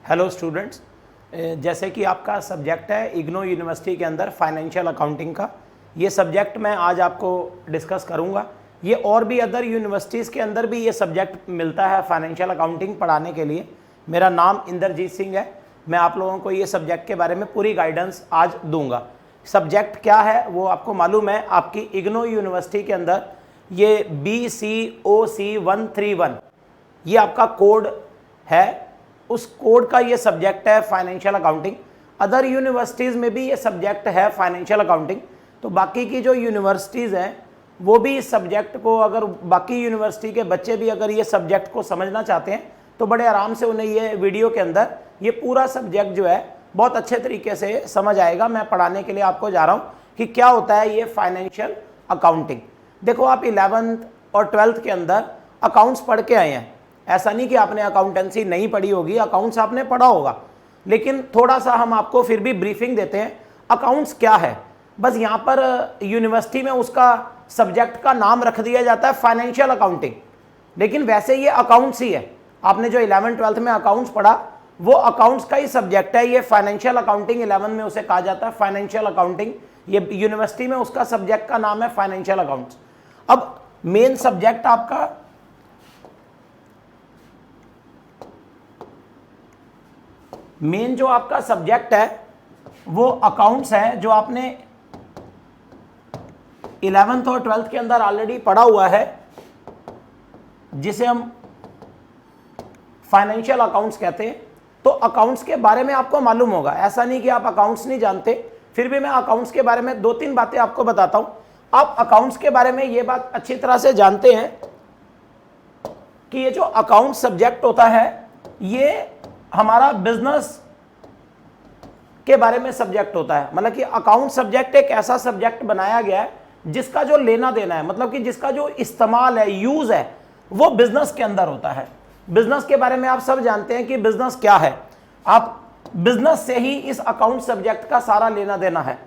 Hello students, जैसे कि आपका सब्जेक्ट है इग्नो यूनिवर्सिटी के अंदर फाइनेंशियल अकाउंटिंग का, ये सब्जेक्ट मैं आज आपको डिस्कस करूंगा। ये और भी अदर यूनिवर्सिटीज़ के अंदर भी ये सब्जेक्ट मिलता है फाइनेंशियल अकाउंटिंग पढ़ाने के लिए। मेरा नाम इंद्रजीत सिंह है। मैं आप लोगों को ये सब्जेक्ट के बारे में पूरी गाइडेंस आज दूंगा। सब्जेक्ट क्या है वो आपको मालूम है, आपकी इग्नो यूनिवर्सिटी के अंदर ये BCOC 131 ये आपका कोड है। उस कोड का ये सब्जेक्ट है फाइनेंशियल अकाउंटिंग। अदर यूनिवर्सिटीज़ में भी ये सब्जेक्ट है फाइनेंशियल अकाउंटिंग। तो बाकी की जो यूनिवर्सिटीज़ हैं वो भी इस सब्जेक्ट को, अगर बाकी यूनिवर्सिटी के बच्चे भी अगर ये सब्जेक्ट को समझना चाहते हैं तो बड़े आराम से उन्हें ये वीडियो के अंदर ये पूरा सब्जेक्ट जो है बहुत अच्छे तरीके से समझ आएगा। मैं पढ़ाने के लिए आपको जा रहा हूँ कि क्या होता है ये फाइनेंशियल अकाउंटिंग। देखो, आप 11th और 12th के अंदर अकाउंट्स पढ़ के आए हैं। ऐसा नहीं कि आपने अकाउंटेंसी नहीं पढ़ी होगी, अकाउंट्स आपने पढ़ा होगा, लेकिन थोड़ा सा हम आपको फिर भी ब्रीफिंग देते हैं अकाउंट्स क्या है। बस यहाँ पर यूनिवर्सिटी में उसका सब्जेक्ट का नाम रख दिया जाता है फाइनेंशियल अकाउंटिंग, लेकिन वैसे ये अकाउंट्स ही है। आपने जो 11th 12th में अकाउंट्स पढ़ा वो अकाउंट्स का ही सब्जेक्ट है। ये फाइनेंशियल अकाउंटिंग 11 में उसे कहा जाता है फाइनेंशियल अकाउंटिंग। ये यूनिवर्सिटी में उसका सब्जेक्ट का नाम है फाइनेंशियल अकाउंट्स। अब मेन सब्जेक्ट आपका मेन जो आपका सब्जेक्ट है वो अकाउंट्स है, जो आपने 11th और 12th के अंदर ऑलरेडी पढ़ा हुआ है, जिसे हम फाइनेंशियल अकाउंट्स कहते हैं। तो अकाउंट्स के बारे में आपको मालूम होगा, ऐसा नहीं कि आप अकाउंट्स नहीं जानते। फिर भी मैं अकाउंट्स के बारे में 2-3 बातें आपको बताता हूं। आप अकाउंट्स के बारे में ये बात अच्छी तरह से जानते हैं कि ये जो अकाउंट सब्जेक्ट होता है ये हमारा बिजनेस के बारे में सब्जेक्ट होता है। मतलब कि अकाउंट सब्जेक्ट एक ऐसा सब्जेक्ट बनाया गया है जिसका जो लेना देना है, मतलब कि जिसका जो इस्तेमाल है, यूज है, वो बिजनेस के अंदर होता है। बिजनेस के बारे में आप सब जानते हैं कि बिजनेस क्या है। आप बिजनेस से ही इस अकाउंट सब्जेक्ट का सारा लेना देना है।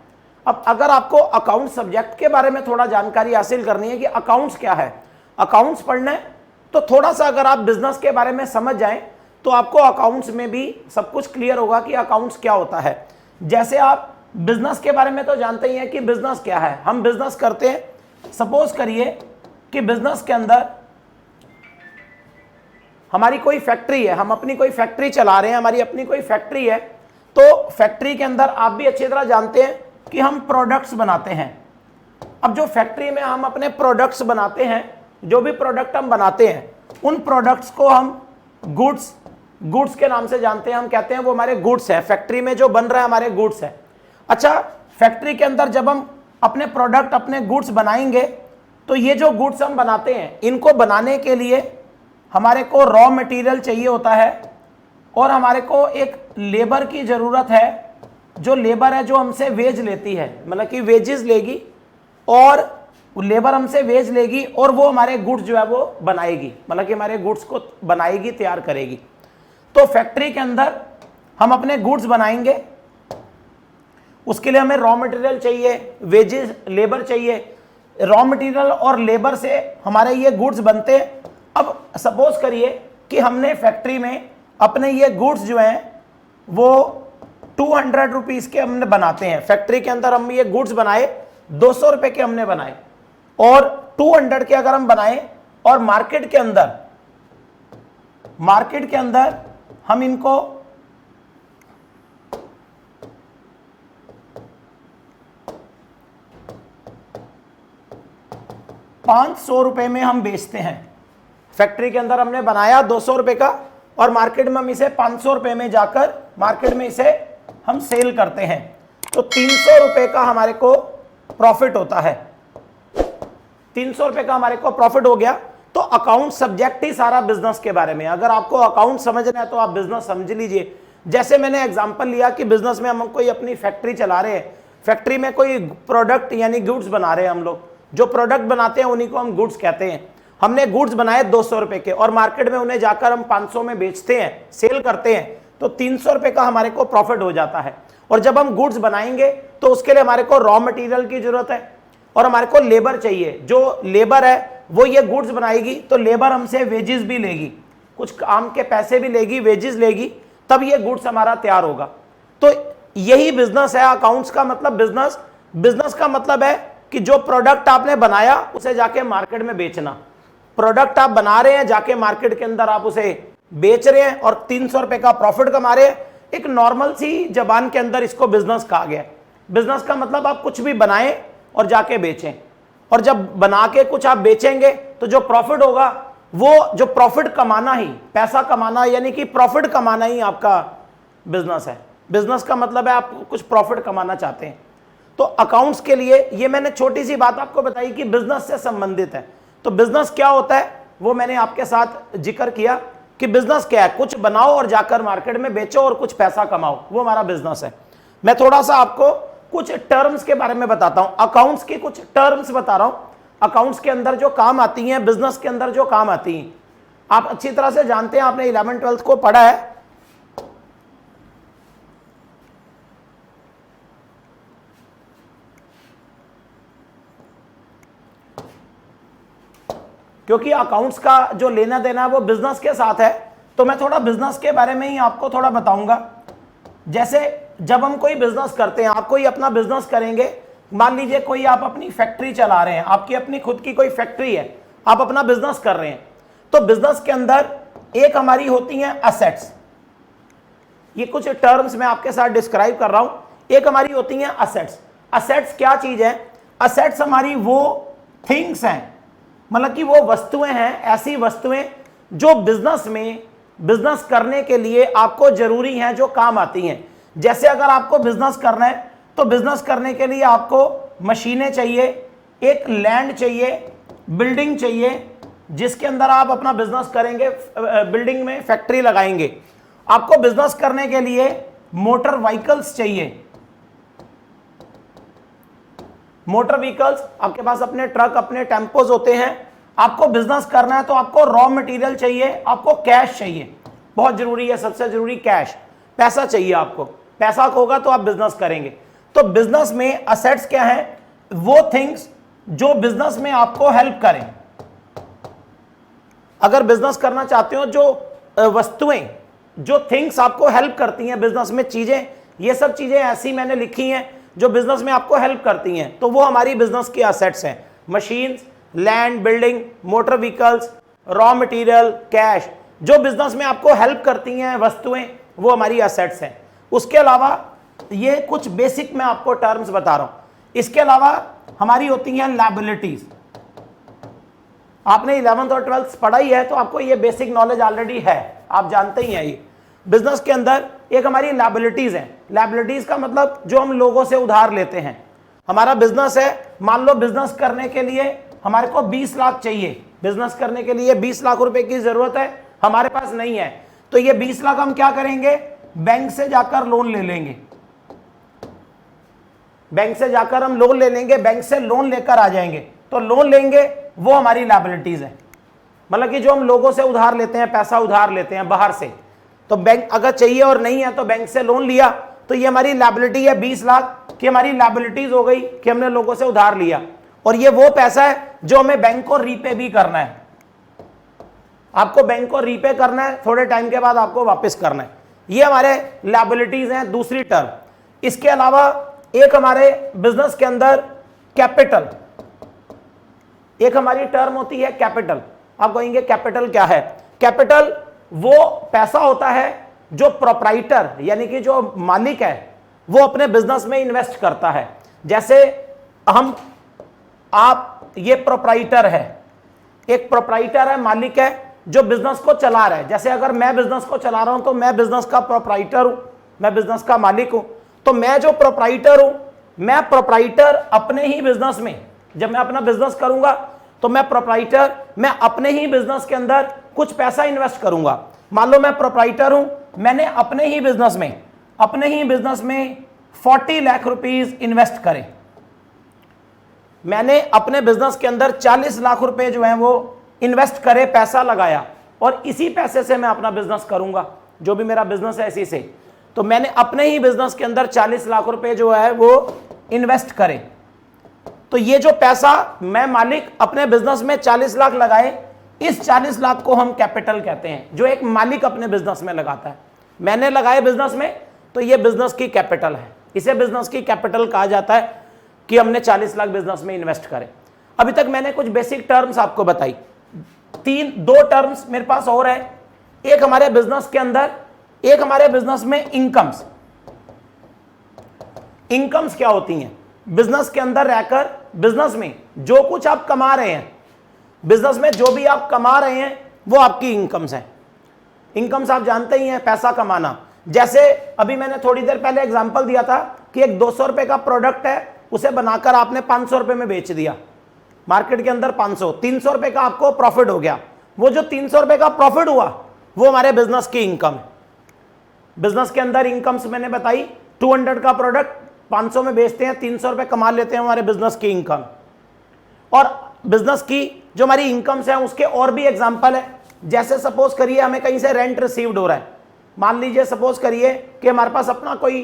अब अगर आपको अकाउंट सब्जेक्ट के बारे में थोड़ा जानकारी हासिल करनी है कि अकाउंट्स क्या है, अकाउंट्स पढ़ना है, तो थोड़ा सा अगर आप बिजनेस के बारे में समझ जाएं तो आपको अकाउंट्स में भी सब कुछ क्लियर होगा कि अकाउंट्स क्या होता है। जैसे आप बिजनेस के बारे में तो जानते ही हैं कि बिजनेस क्या है। हम बिजनेस करते हैं, सपोज करिए कि बिजनेस के अंदर हमारी कोई फैक्ट्री है, हम अपनी कोई फैक्ट्री चला रहे हैं, हमारी अपनी कोई फैक्ट्री है। तो फैक्ट्री के अंदर आप भी अच्छी तरह जानते हैं कि हम प्रोडक्ट्स बनाते हैं। अब जो फैक्ट्री में हम अपने प्रोडक्ट्स बनाते हैं, जो भी प्रोडक्ट हम बनाते हैं, उन प्रोडक्ट्स को हम गुड्स के नाम से जानते हैं। हम कहते हैं वो हमारे गुड्स है, फैक्ट्री में जो बन रहा है हमारे गुड्स है। अच्छा, फैक्ट्री के अंदर जब हम अपने प्रोडक्ट, अपने गुड्स बनाएंगे तो ये जो गुड्स हम बनाते हैं, इनको बनाने के लिए हमारे को रॉ मटेरियल चाहिए होता है और हमारे को एक लेबर की ज़रूरत है। जो लेबर है जो हमसे वेज लेती है, मतलब कि वेजेस लेगी, और लेबर हमसे वेज लेगी और वो हमारे गुड्स जो है वो बनाएगी, मतलब कि हमारे गुड्स को बनाएगी, तैयार करेगी। तो फैक्ट्री के अंदर हम अपने गुड्स बनाएंगे, उसके लिए हमें रॉ मटेरियल चाहिए, वेजेस, लेबर चाहिए। रॉ मटेरियल और लेबर से हमारे ये गुड्स बनते हैं। अब सपोज करिए कि हमने फैक्ट्री में अपने ये गुड्स जो हैं वो 200 रुपीज़ के हमने बनाते हैं। फैक्ट्री के अंदर हम ये गुड्स बनाए, 200 रुपये के हमने बनाए, और 200 के अगर हम बनाए और मार्केट के अंदर हम इनको 500 रुपये में हम बेचते हैं। फैक्ट्री के अंदर हमने बनाया 200 रुपये का और मार्केट में हम इसे 500 रुपये में जाकर मार्केट में इसे हम सेल करते हैं। तो 300 रुपये का हमारे को प्रॉफिट होता है। 300 रुपये का हमारे को प्रॉफिट हो गया। तो अकाउंट सब्जेक्ट ही सारा बिजनेस के बारे में। अगर आपको अकाउंट समझना है तो आप बिजनेस समझ लीजिए। जैसे मैंने एग्जांपल लिया कि बिजनेस में हम कोई अपनी फैक्ट्री चला रहे हैं, फैक्ट्री में कोई प्रोडक्ट यानी गुड्स बना रहे हैं। हम लोग जो प्रोडक्ट बनाते हैं उन्हीं को हम गुड्स कहते हैं। हमने गुड्स बनाए 200 रुपये के और मार्केट में उन्हें जाकर हम 500 में बेचते हैं, सेल करते हैं, तो 300 रुपये का हमारे को प्रॉफिट हो जाता है। और जब हम गुड्स बनाएंगे तो उसके लिए हमारे को रॉ मटेरियल की जरूरत है और हमारे को लेबर चाहिए। जो लेबर है वो ये गुड्स बनाएगी, तो लेबर हमसे वेजेस भी लेगी, कुछ काम के पैसे भी लेगी, वेजेस लेगी। तब ये गुड्स हमारा तैयार होगा। तो यही बिजनेस है अकाउंट्स का मतलब। बिजनेस का मतलब है कि जो प्रोडक्ट आपने बनाया उसे जाके मार्केट में बेचना। प्रोडक्ट आप बना रहे हैं, जाके मार्केट के अंदर आप उसे बेच रहे हैं और 300 रुपए का प्रॉफिट कमा रहे हैं। एक नॉर्मल सी जबान के अंदर इसको बिजनेस कहा गया है। बिजनेस का मतलब आप कुछ भी बनाएं और जाके बेचें, और जब बना के कुछ आप बेचेंगे तो जो प्रॉफिट होगा, वो जो प्रॉफिट कमाना ही, पैसा कमाना यानी कि प्रॉफिट कमाना ही आपका बिजनेस है। बिजनेस का मतलब है आप कुछ प्रॉफिट कमाना चाहते हैं। तो अकाउंट्स के लिए ये मैंने छोटी सी बात आपको बताई कि बिजनेस से संबंधित है। तो बिजनेस क्या होता है वो मैंने आपके साथ जिक्र किया कि बिजनेस क्या है, कुछ बनाओ और जाकर मार्केट में बेचो और कुछ पैसा कमाओ, वो हमारा बिजनेस है। मैं थोड़ा सा आपको कुछ टर्म्स के बारे में बताता हूं, अकाउंट्स की कुछ टर्म्स बता रहा हूं, अकाउंट्स के अंदर जो काम आती हैं, बिजनेस के अंदर जो काम आती हैं। आप अच्छी तरह से जानते हैं, आपने 11th-12th को पढ़ा है। क्योंकि अकाउंट्स का जो लेना देना है वो बिजनेस के साथ है, तो मैं थोड़ा बिजनेस के बारे में ही आपको थोड़ा बताऊंगा। जैसे जब हम कोई बिजनेस करते हैं, आप कोई अपना बिजनेस करेंगे, मान लीजिए कोई आप अपनी फैक्ट्री चला रहे हैं, आपकी अपनी खुद की कोई फैक्ट्री है, आप अपना बिजनेस कर रहे हैं, तो बिजनेस के अंदर एक हमारी होती हैं असेट्स। ये कुछ टर्म्स मैं आपके साथ डिस्क्राइब कर रहा हूं। एक हमारी होती हैं असेट्स। असेट्स क्या चीज है? असेट्स हमारी वो थिंग्स हैं, मतलब कि वो वस्तुएं हैं, ऐसी वस्तुएं जो बिजनेस में, बिजनेस करने के लिए आपको जरूरी हैं, जो काम आती हैं। जैसे अगर आपको बिजनेस करना है तो बिजनेस करने के लिए आपको मशीनें चाहिए, एक लैंड चाहिए, बिल्डिंग चाहिए जिसके अंदर आप अपना बिजनेस करेंगे, बिल्डिंग में फैक्ट्री लगाएंगे। आपको बिजनेस करने के लिए मोटर व्हीकल्स चाहिए, मोटर व्हीकल्स, आपके पास अपने ट्रक, अपने टेम्पोज होते हैं। आपको बिजनेस करना है तो आपको रॉ मटेरियल चाहिए, आपको कैश चाहिए, बहुत जरूरी है, सबसे जरूरी कैश, पैसा चाहिए आपको। पैसा होगा तो आप बिजनेस करेंगे। तो बिजनेस में असेट्स क्या है? वो थिंग्स जो बिजनेस में आपको हेल्प करें। अगर बिजनेस करना चाहते हो, जो वस्तुएं, जो थिंग्स आपको हेल्प करती हैं बिजनेस में, चीजें, ये सब चीजें ऐसी मैंने लिखी हैं जो बिजनेस में आपको हेल्प करती हैं, तो वो हमारी बिजनेस की असेट्स हैं। Machines, land, building, motor vehicles, raw material, cash, जो बिजनेस में आपको हेल्प करती हैं वस्तुएं, वो हमारी असेट्स हैं। उसके अलावा ये कुछ बेसिक मैं आपको टर्म्स बता रहा हूं। इसके अलावा हमारी होती हैं लायबिलिटीज। आपने 11th और 12th पढ़ाई है तो आपको ये बेसिक नॉलेज ऑलरेडी है, आप जानते ही हैं। ये बिजनेस के अंदर एक हमारी लायबिलिटीज है। लायबिलिटीज का मतलब जो हम लोगों से उधार लेते हैं। हमारा बिजनेस है, मान लो बिजनेस करने के लिए हमारे को 20 लाख चाहिए, बिजनेस करने के लिए 20 लाख रुपए की जरूरत है, हमारे पास नहीं है, तो ये 20 लाख हम क्या करेंगे? बैंक से जाकर लोन ले लेंगे। बैंक से जाकर हम लोन ले लेंगे, बैंक से लोन लेकर आ जाएंगे, तो लोन लेंगे, वो हमारी लायबिलिटीज है। मतलब कि जो हम लोगों से उधार लेते हैं, पैसा उधार लेते हैं बाहर से, तो बैंक अगर चाहिए और नहीं है तो बैंक से लोन लिया, तो ये हमारी लायबिलिटी है। 20 लाख की हमारी लायबिलिटीज हो गई कि हमने लोगों से उधार लिया, और ये वो पैसा है जो हमें बैंक को रीपे भी करना है। आपको बैंक को रीपे करना है, थोड़े टाइम के बाद आपको वापस करना है। ये हमारे लायबिलिटीज हैं, दूसरी टर्म। इसके अलावा एक हमारे बिजनेस के अंदर कैपिटल, एक हमारी टर्म होती है कैपिटल। आप कहेंगे कैपिटल क्या है? कैपिटल वो पैसा होता है जो प्रोप्राइटर यानी कि जो मालिक है वो अपने बिजनेस में इन्वेस्ट करता है। जैसे आप ये प्रोप्राइटर है, एक प्रोप्राइटर है, मालिक है जो बिजनेस को चला रहा है। जैसे अगर मैं बिजनेस को चला रहा हूं तो मैं बिजनेस का प्रोप्राइटर हूं, मैं बिजनेस का मालिक हूं। तो मैं जो प्रोप्राइटर हूं, मैं प्रोप्राइटर अपने ही बिजनेस में, जब मैं अपना बिजनेस करूंगा तो मैं प्रोप्राइटर, मैं अपने ही बिजनेस के अंदर कुछ पैसा इन्वेस्ट करूंगा। मान लो मैं प्रोप्राइटर हूं, मैंने अपने ही बिजनेस में 40 लाख रुपीस इन्वेस्ट करें। मैंने अपने बिजनेस के अंदर 40 लाख रुपए जो है वो इन्वेस्ट करे, पैसा लगाया, और इसी पैसे से मैं अपना बिजनेस करूंगा, जो भी मेरा बिजनेस है इसी से। तो मैंने अपने ही बिजनेस के अंदर 40 लाख रुपए जो है वो इन्वेस्ट करे। तो ये जो पैसा मैं मालिक अपने बिजनेस में 40 लाख लगाए, इस 40 लाख को हम कैपिटल कहते हैं, जो एक मालिक अपने बिजनेस में लगाता है। मैंने लगाए बिजनेस में, तो ये बिजनेस की कैपिटल है। इसे बिजनेस की कैपिटल कहा जाता है कि हमने 40 लाख बिजनेस में इन्वेस्ट करें। अभी तक मैंने कुछ बेसिक टर्म्स आपको बताई, दो टर्म्स मेरे पास और है, एक हमारे बिजनेस के अंदर, एक हमारे बिजनेस में इनकम्स। इनकम्स क्या होती हैं? बिजनेस के अंदर रहकर बिजनेस में जो कुछ आप कमा रहे हैं, बिजनेस में जो भी आप कमा रहे हैं वो आपकी इनकम्स हैं। इनकम्स आप जानते ही हैं, पैसा कमाना। जैसे अभी मैंने थोड़ी देर पहले एग्जांपल दिया था कि एक 200 रुपए का प्रोडक्ट है, उसे बनाकर आपने 500 रुपए में बेच दिया, मार्केट के अंदर 500, 300 रुपए का आपको प्रॉफिट हो गया। वो जो 300 रुपए का प्रॉफिट हुआ वो हमारे बिजनेस की इनकम है। बिजनेस के अंदर इनकम्स मैंने बताई, 200 का प्रोडक्ट 500 में बेचते हैं, 300 रुपए कमा लेते हैं, हमारे बिजनेस की इनकम। और बिजनेस की जो हमारी इनकम्स हैं उसके और भी एग्जांपल है। जैसे सपोज करिए हमें कहीं से रेंट रिसीव्ड हो रहा है, मान लीजिए सपोज करिए कि हमारे पास अपना कोई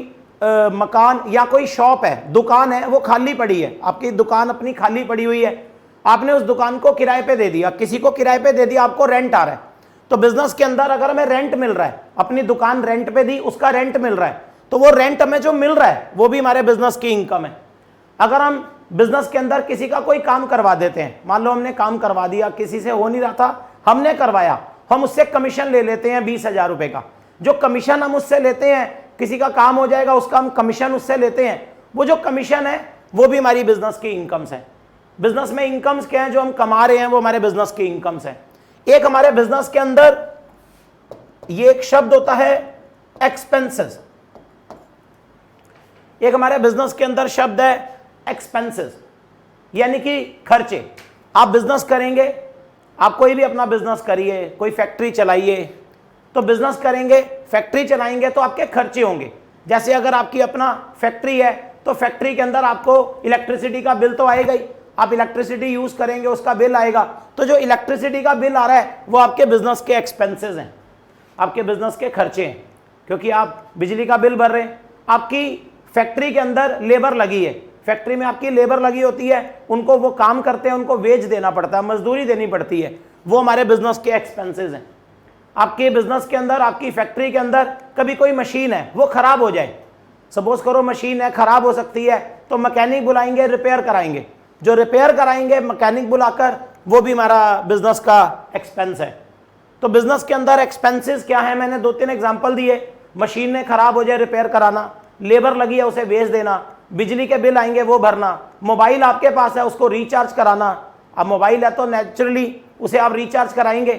मकान या कोई शॉप है, दुकान है, वो खाली पड़ी है, आपकी दुकान अपनी खाली पड़ी हुई है, आपने उस दुकान को किराए पे दे दिया, किसी को किराए पे दे दिया, आपको रेंट आ रहा है। तो बिजनेस के अंदर अगर हमें रेंट मिल रहा है, अपनी दुकान रेंट पे दी, उसका रेंट मिल रहा है, तो वो रेंट हमें जो मिल रहा है वो भी हमारे बिजनेस की इनकम है। अगर हम बिजनेस के अंदर किसी का कोई काम करवा देते हैं, मान लो हमने काम करवा दिया, किसी से हो नहीं रहा था, हमने करवाया, हम उससे कमीशन ले लेते हैं 20,000 रुपए का। जो कमीशन हम उससे लेते हैं, किसी का काम हो जाएगा उसका हम कमीशन उससे लेते हैं, वो जो कमीशन है वो भी हमारी बिजनेस की इनकम्स है। बिजनेस में इनकम्स क्या है? जो हम कमा रहे हैं वो हमारे बिजनेस की इनकम्स है। एक हमारे बिजनेस के अंदर ये एक शब्द होता है एक्सपेंसेस, एक हमारे बिजनेस के अंदर शब्द है एक्सपेंसेस, यानी कि खर्चे। आप बिजनेस करेंगे, आप कोई भी अपना बिजनेस करिए, कोई फैक्ट्री चलाइए, तो बिजनेस करेंगे, फैक्ट्री चलाएंगे तो आपके खर्चे होंगे। जैसे अगर आपकी अपना फैक्ट्री है तो फैक्ट्री के अंदर आपको इलेक्ट्रिसिटी का बिल तो आएगा ही, आप इलेक्ट्रिसिटी यूज करेंगे उसका बिल आएगा। तो जो इलेक्ट्रिसिटी का बिल आ रहा है वो आपके बिजनेस के एक्सपेंसेस हैं, आपके बिजनेस के खर्चे हैं, क्योंकि आप बिजली का बिल भर रहे हैं। आपकी फैक्ट्री के अंदर लेबर लगी है, फैक्ट्री में आपकी लेबर लगी होती है, उनको वो काम करते हैं, उनको वेज देना पड़ता है, मजदूरी देनी पड़ती है, वो हमारे बिजनेस के एक्सपेंसेस हैं। आपके बिजनेस के अंदर, आपकी फैक्ट्री के अंदर कभी कोई मशीन है वो खराब हो जाए, सपोज करो मशीन है खराब हो सकती है, तो मैकेनिक बुलाएंगे, रिपेयर कराएंगे। जो रिपेयर कराएंगे मैकेनिक बुलाकर, वो भी हमारा बिजनेस का एक्सपेंस है। तो बिजनेस के अंदर एक्सपेंसेस क्या है? मैंने 2-3 एग्जांपल दिए। मशीन ने खराब हो जाए रिपेयर कराना, लेबर लगी है उसे बेच देना, बिजली के बिल आएंगे वो भरना, मोबाइल आपके पास है उसको रिचार्ज कराना। अब मोबाइल है तो नेचुरली उसे आप रिचार्ज कराएंगे,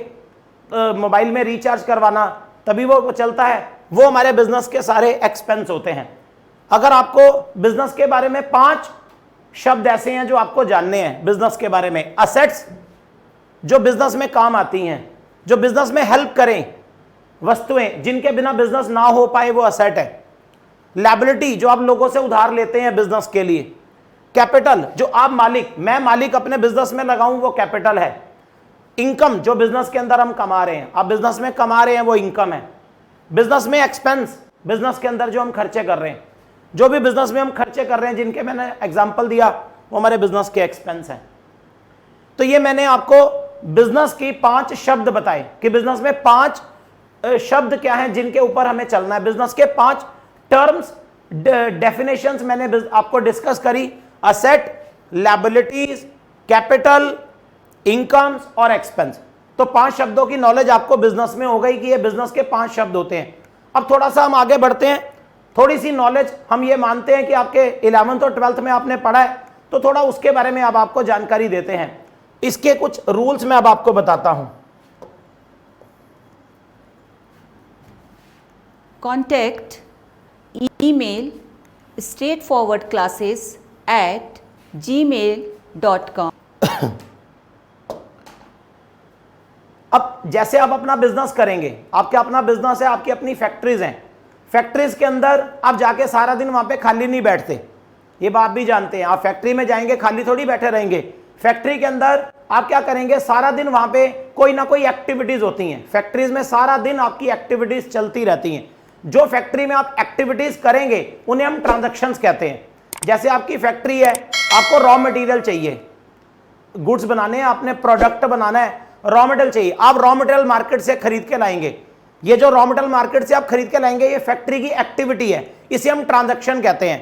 मोबाइल में रिचार्ज करवाना, तभी वो चलता है। वो हमारे बिजनेस के सारे एक्सपेंस होते हैं। अगर आपको बिजनेस के बारे में 5 शब्द ऐसे हैं जो आपको जानने हैं बिजनेस के बारे में। असेट्स, जो बिजनेस में काम आती हैं, जो बिजनेस में हेल्प करें, वस्तुएं जिनके बिना बिजनेस ना हो पाए, वो असेट है। लायबिलिटी, जो आप लोगों से उधार लेते हैं बिजनेस के लिए। कैपिटल, जो आप मालिक, मैं मालिक अपने बिजनेस में लगाऊं, वो कैपिटल है। इनकम, जो बिजनेस के अंदर हम कमा रहे हैं, आप बिजनेस में कमा रहे हैं, वो इनकम है। बिजनेस में एक्सपेंस, बिजनेस के अंदर जो हम खर्चे कर रहे हैं, जो भी बिजनेस में हम खर्चे कर रहे हैं जिनके मैंने एग्जांपल दिया, वो हमारे बिजनेस के एक्सपेंस हैं। तो ये मैंने आपको बिजनेस की 5 शब्द बताए कि बिजनेस में 5 शब्द क्या हैं जिनके ऊपर हमें चलना है। बिजनेस के 5 टर्म्स, डेफिनेशंस मैंने आपको डिस्कस करी। असेट, लायबिलिटीज, कैपिटल, इनकम्स और एक्सपेंस। तो 5 शब्दों की नॉलेज आपको बिजनेस में हो गई कि ये बिजनेस के 5 शब्द होते हैं। अब थोड़ा सा हम आगे बढ़ते हैं। थोड़ी सी नॉलेज हम ये मानते हैं कि आपके 11th और 12th में आपने पढ़ा है, तो थोड़ा उसके बारे में अब आपको जानकारी देते हैं। इसके कुछ रूल्स मैं अब आपको बताता हूं। Contact email straightforwardclasses@gmail.com। अब जैसे आप अपना बिजनेस करेंगे, आपका अपना बिजनेस है, आपकी अपनी फैक्ट्रीज हैं, फैक्ट्रीज के अंदर आप जाके सारा दिन वहां पे खाली नहीं बैठते, ये बात भी जानते हैं। आप फैक्ट्री में जाएंगे खाली थोड़ी बैठे रहेंगे। फैक्ट्री के अंदर आप क्या करेंगे, सारा दिन वहां पे कोई ना कोई एक्टिविटीज होती हैं। फैक्ट्रीज में सारा दिन आपकी एक्टिविटीज चलती रहती हैं। जो फैक्ट्री में आप एक्टिविटीज करेंगे उन्हें हम ट्रांजैक्शंस कहते हैं। जैसे आपकी फैक्ट्री है, आपको रॉ मटेरियल चाहिए, गुड्स बनाने हैं, आपने प्रोडक्ट बनाना है, रॉ मटेरियल चाहिए, आप रॉ मटेरियल मार्केट से खरीद के लाएंगे। ये जो रॉ मटेरियल मार्केट से आप खरीद के लाएंगे ये फैक्ट्री की एक्टिविटी है, इसे हम ट्रांजैक्शन कहते हैं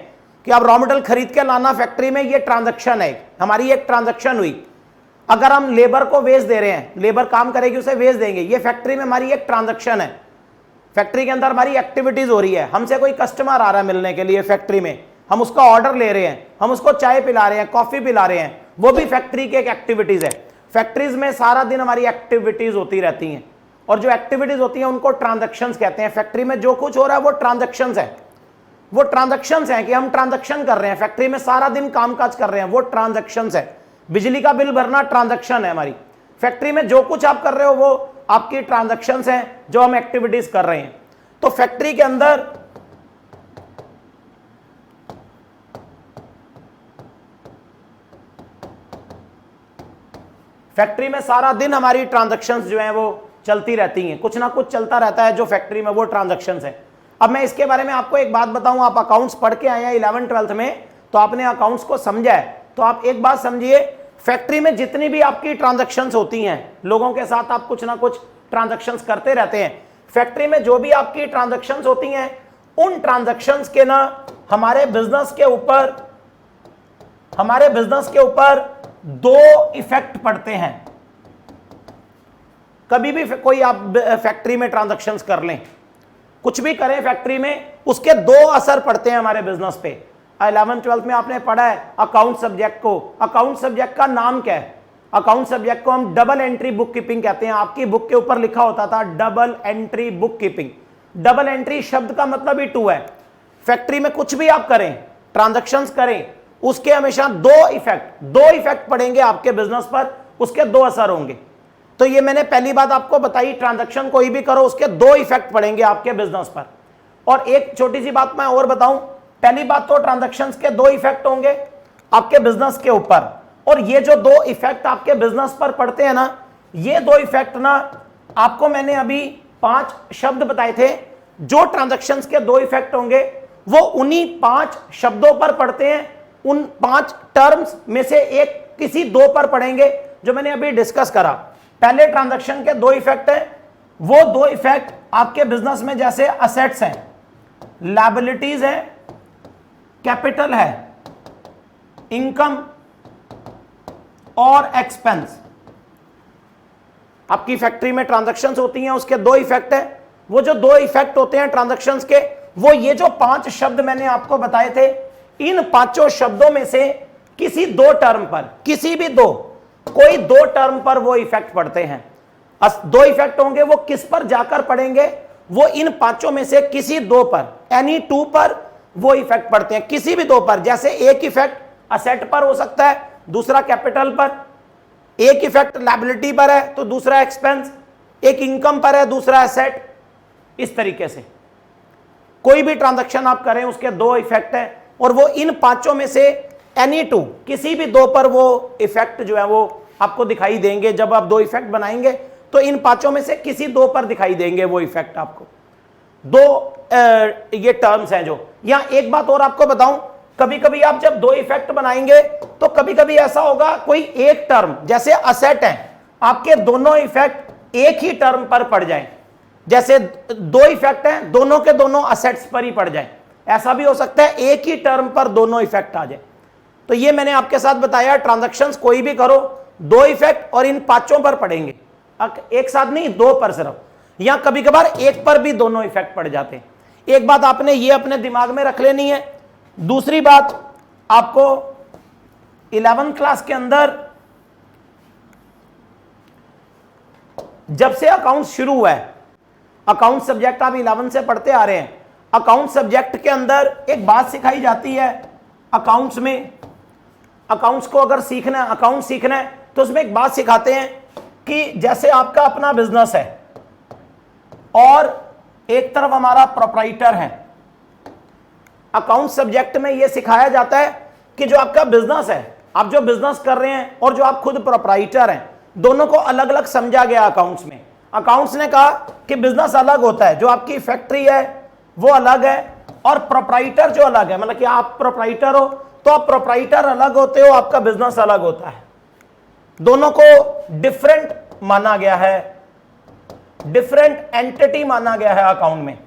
कि आप रॉ मटेरियल खरीद के लाना फैक्ट्री में, ये ट्रांजैक्शन है, हमारी एक ट्रांजैक्शन हुई। अगर हम लेबर को वेज दे रहे हैं, लेबर काम करेगी उसे वेज देंगे, ये फैक्ट्री में हमारी एक ट्रांजैक्शन है। फैक्ट्री के अंदर हमारी एक्टिविटीज हो रही है, हमसे कोई कस्टमर आ रहा है मिलने के लिए फैक्ट्री में, हम उसका ऑर्डर ले रहे हैं, हम उसको चाय पिला रहे हैं, कॉफी पिला रहे हैं, वो भी फैक्ट्री की एक एक्टिविटीज है। फैक्ट्रीज में सारा दिन हमारी एक्टिविटीज होती रहती हैं और जो एक्टिविटीज होती हैं उनको ट्रांजैक्शंस कहते हैं। फैक्ट्री में जो कुछ हो रहा है वो ट्रांजैक्शंस है, वो ट्रांजैक्शंस हैं कि हम ट्रांजैक्शन कर रहे हैं, फैक्ट्री में सारा दिन कामकाज कर रहे हैं, वो ट्रांजैक्शंस है। बिजली का बिल भरना ट्रांजैक्शन है हमारी। फैक्ट्री में जो कुछ आप कर रहे हो वो आपकी ट्रांजैक्शंस हैं जो हम एक्टिविटीज कर रहे हैं। तो फैक्ट्री के अंदर फैक्ट्री में सारा दिन हमारी ट्रांजैक्शंस जो हैं वो चलती रहती हैं, कुछ ना कुछ चलता रहता है जो फैक्ट्री में, वो ट्रांजैक्शंस है। अब मैं इसके बारे में आपको एक बात बताऊं, आप अकाउंट्स पढ़ के आए हैं 11th-12th में, तो आपने अकाउंट्स को समझा है, तो आप एक बात समझिए, फैक्ट्री में जितनी भी आपकी ट्रांजैक्शंस होती हैं, लोगों के साथ आप कुछ ना कुछ ट्रांजैक्शंस करते रहते हैं, फैक्ट्री में जो भी आपकी ट्रांजैक्शंस होती हैं उन ट्रांजैक्शंस के ना हमारे बिजनेस के ऊपर दो इफेक्ट पड़ते हैं। कभी भी कोई आप फैक्ट्री में ट्रांजैक्शंस कर लें, कुछ भी करें फैक्ट्री में, उसके दो असर पड़ते हैं हमारे बिजनेस पे। 11th-12th में आपने पढ़ा है अकाउंट सब्जेक्ट को, अकाउंट सब्जेक्ट का नाम क्या है? अकाउंट सब्जेक्ट को हम डबल एंट्री बुक कीपिंग कहते हैं। आपकी बुक के ऊपर लिखा होता था double entry book keeping. Double entry शब्द का मतलब ही टू है। फैक्ट्री में कुछ भी आप करें, ट्रांजैक्शंस करें, उसके हमेशा दो इफेक्ट पड़ेंगे आपके बिजनेस पर, उसके दो असर होंगे। तो ये मैंने पहली बात आपको बताई, ट्रांजैक्शन कोई भी करो उसके दो इफेक्ट पड़ेंगे आपके बिजनेस पर। और एक छोटी सी बात मैं और बताऊं, पहली बात तो ट्रांजैक्शंस के दो इफेक्ट होंगे आपके बिजनेस के ऊपर, और ये जो दो इफेक्ट आपके बिजनेस पर पड़ते हैं ना, ये दो इफेक्ट ना, आपको मैंने अभी 5 शब्द बताए थे जो ट्रांजैक्शंस के दो इफेक्ट होंगे, वो उन्हीं 5 शब्दों पर पड़ते हैं। उन 5 टर्म्स में से एक किसी दो पर पड़ेंगे जो मैंने अभी डिस्कस करा। पहले ट्रांजैक्शन के दो इफेक्ट हैं, वो दो इफेक्ट आपके बिजनेस में जैसे असेट्स हैं, लायबिलिटीज है, कैपिटल है, इनकम और एक्सपेंस। आपकी फैक्ट्री में ट्रांजैक्शंस होती हैं, उसके दो इफेक्ट हैं। वो जो दो इफेक्ट होते हैं ट्रांजैक्शंस के, वो ये जो 5 शब्द मैंने आपको बताए थे, इन 5 शब्दों में से किसी दो टर्म पर, किसी भी दो, कोई दो टर्म पर वो इफेक्ट पड़ते हैं। दो इफेक्ट होंगे, वो किस पर जाकर पड़ेंगे? वो इन 5 में से किसी दो पर, एनी 2 पर वो इफेक्ट पड़ते हैं, किसी भी दो पर। जैसे एक इफेक्ट असेट पर हो सकता है, दूसरा कैपिटल पर, एक इफेक्ट लायबिलिटी पर है तो दूसरा एक्सपेंस, एक इनकम पर है दूसरा एसेट। इस तरीके से कोई भी ट्रांजैक्शन आप करें उसके दो इफेक्ट हैं, और वो इन 5 में से एनी 2, किसी भी दो पर वो इफेक्ट जो है वो आपको दिखाई देंगे। जब आप दो इफेक्ट बनाएंगे तो इन 5 में से किसी दो पर दिखाई देंगे वो इफेक्ट आपको। दो ये टर्म्स हैं जो। यहां एक बात और आपको बताऊं, कभी कभी आप जब दो इफेक्ट बनाएंगे तो कभी कभी ऐसा होगा, कोई एक टर्म जैसे असेट है, आपके दोनों इफेक्ट एक ही टर्म पर पड़ जाएं। जैसे दो इफेक्ट हैं, दोनों के दोनों असेट्स पर ही पड़ जाएं। ऐसा भी हो सकता है एक ही टर्म पर दोनों इफेक्ट आ जाए। तो ये मैंने आपके साथ बताया, ट्रांजैक्शंस कोई भी करो, दो इफेक्ट और इन 5 पर पड़ेंगे, एक साथ नहीं, दो पर सिर्फ। या कभी कभार एक पर भी दोनों इफेक्ट पड़ जाते हैं। एक बात आपने ये अपने दिमाग में रख लेनी है। दूसरी बात, आपको 11th क्लास के अंदर जब से अकाउंट शुरू हुआ है, अकाउंट सब्जेक्ट आप 11 से पढ़ते आ रहे हैं, अकाउंट सब्जेक्ट के अंदर एक बात सिखाई जाती है अकाउंट्स में। अकाउंट्स को अगर सीखना है, अकाउंट सीखना है, तो उसमें एक बात सिखाते हैं कि जैसे आपका अपना बिजनेस है और एक तरफ हमारा प्रोप्राइटर है। अकाउंट सब्जेक्ट में यह सिखाया जाता है कि जो आपका बिजनेस है, आप जो बिजनेस कर रहे हैं और जो आप खुद प्रोप्राइटर हैं, दोनों को अलग अलग समझा गया अकाउंट्स में। अकाउंट्स ने कहा कि बिजनेस अलग होता है, जो आपकी फैक्ट्री है वो अलग है, और प्रोप्राइटर जो अलग है, मतलब कि आप प्रोप्राइटर हो तो आप प्रोप्राइटर अलग होते हो, आपका बिजनेस अलग होता है। दोनों को डिफरेंट माना गया है। डिफरेंट एंटिटी माना गया है अकाउंट में,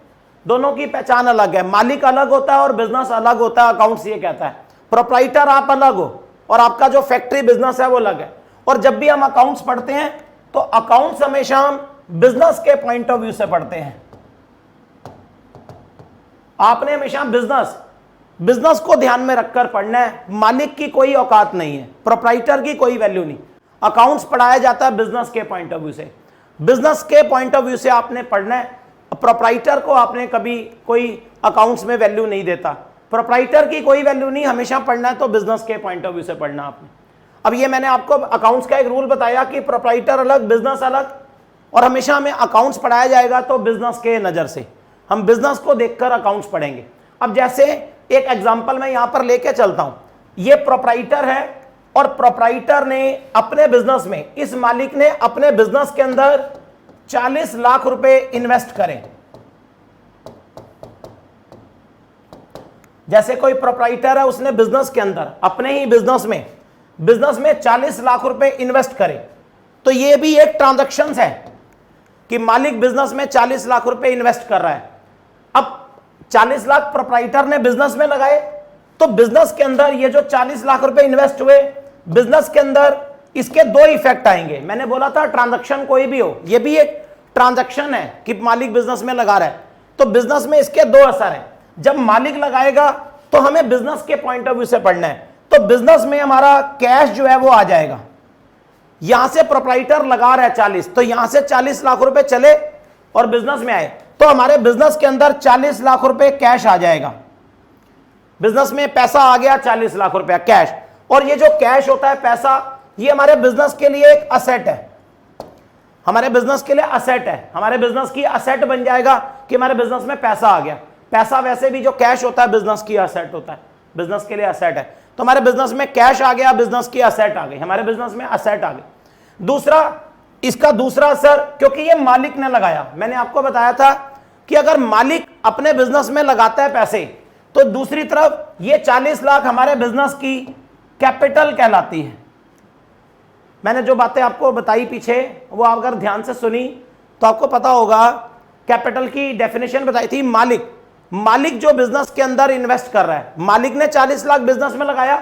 दोनों की पहचान अलग है, मालिक अलग होता है और बिजनेस अलग होता है। अकाउंट्स ये कहता है प्रोप्राइटर आप अलग हो और आपका जो फैक्ट्री बिजनेस है वो अलग है। और जब भी हम अकाउंट्स पढ़ते हैं तो अकाउंट्स हमेशा हम बिजनेस के पॉइंट ऑफ व्यू से पढ़ते हैं। आपने हमेशा बिजनेस को ध्यान में रखकर पढ़ना है। मालिक की कोई औकात नहीं है, प्रोप्राइटर की कोई वैल्यू नहीं। अकाउंट्स पढ़ाया जाता है बिजनेस के पॉइंट ऑफ व्यू से, बिजनेस के पॉइंट ऑफ व्यू से आपने पढ़ना है। प्रोप्राइटर को आपने कभी कोई अकाउंट्स में वैल्यू नहीं देता, प्रोप्राइटर की कोई वैल्यू नहीं, हमेशा पढ़ना है तो बिजनेस के पॉइंट ऑफ व्यू से पढ़ना आपने। अब ये मैंने आपको अकाउंट्स का एक रूल बताया कि प्रोप्राइटर अलग बिजनेस अलग, और हमेशा हमें अकाउंट्स पढ़ाया जाएगा तो बिजनेस के नज़र से, हम बिजनेस को देखकर अकाउंट्स पढ़ेंगे। अब जैसे एक एग्जांपल मैं यहां पर लेके चलता हूं, ये प्रोप्राइटर है और प्रोप्राइटर ने अपने बिजनेस में, इस मालिक ने अपने बिजनेस के अंदर 40 लाख रुपए इन्वेस्ट करें। जैसे कोई प्रोप्राइटर है, उसने बिजनेस के अंदर अपने ही बिजनेस में 40 लाख रुपए इन्वेस्ट करे, तो ये भी एक ट्रांजैक्शन है कि मालिक बिजनेस में 40 लाख रुपए इन्वेस्ट कर रहा है। अब 40 लाख प्रोप्राइटर ने बिजनेस में लगाए, तो बिजनेस के अंदर ये जो 40 लाख रुपए इन्वेस्ट हुए, बिजनेस के अंदर इसके दो इफेक्ट आएंगे। मैंने बोला था ट्रांजैक्शन कोई भी हो, ये भी एक ट्रांजैक्शन है कि मालिक बिजनेस में लगा रहा है, तो बिजनेस में इसके दो असर हैं। जब मालिक लगाएगा तो हमें बिजनेस के पॉइंट ऑफ व्यू से पढ़ना है, तो बिजनेस में हमारा कैश जो है वो आ जाएगा। यहां से प्रोप्राइटर लगा रहा है 40, तो यहां से 40 लाख रुपए चले और बिजनेस में आए, तो हमारे बिजनेस के अंदर 40 लाख रुपए कैश आ जाएगा। बिजनेस में पैसा आ गया 40 लाख रुपया कैश, और ये जो कैश होता है पैसा, ये हमारे बिजनेस के लिए एक असेट है, हमारे बिजनेस के लिए असेट है। हमारे बिजनेस की असेट बन जाएगा कि हमारे बिजनेस में पैसा आ गया। पैसा वैसे भी जो कैश होता है बिजनेस की असेट होता है, बिजनेस के लिए असेट है, तो हमारे बिजनेस में कैश आ गया, बिजनेस की असेट आ गई, हमारे बिजनेस में असेट आ गई। दूसरा, इसका दूसरा असर, क्योंकि ये मालिक ने लगाया, मैंने आपको बताया था कि अगर मालिक अपने बिजनेस में लगाता है पैसे, तो दूसरी तरफ ये 40 लाख हमारे बिजनेस की कैपिटल कहलाती है। मैंने जो बातें आपको बताई पीछे, वो अगर ध्यान से सुनी तो आपको पता होगा। कैपिटल की डेफिनेशन बताई थी, मालिक जो बिजनेस के अंदर इन्वेस्ट कर रहा है, मालिक ने 40 लाख बिजनेस में लगाया,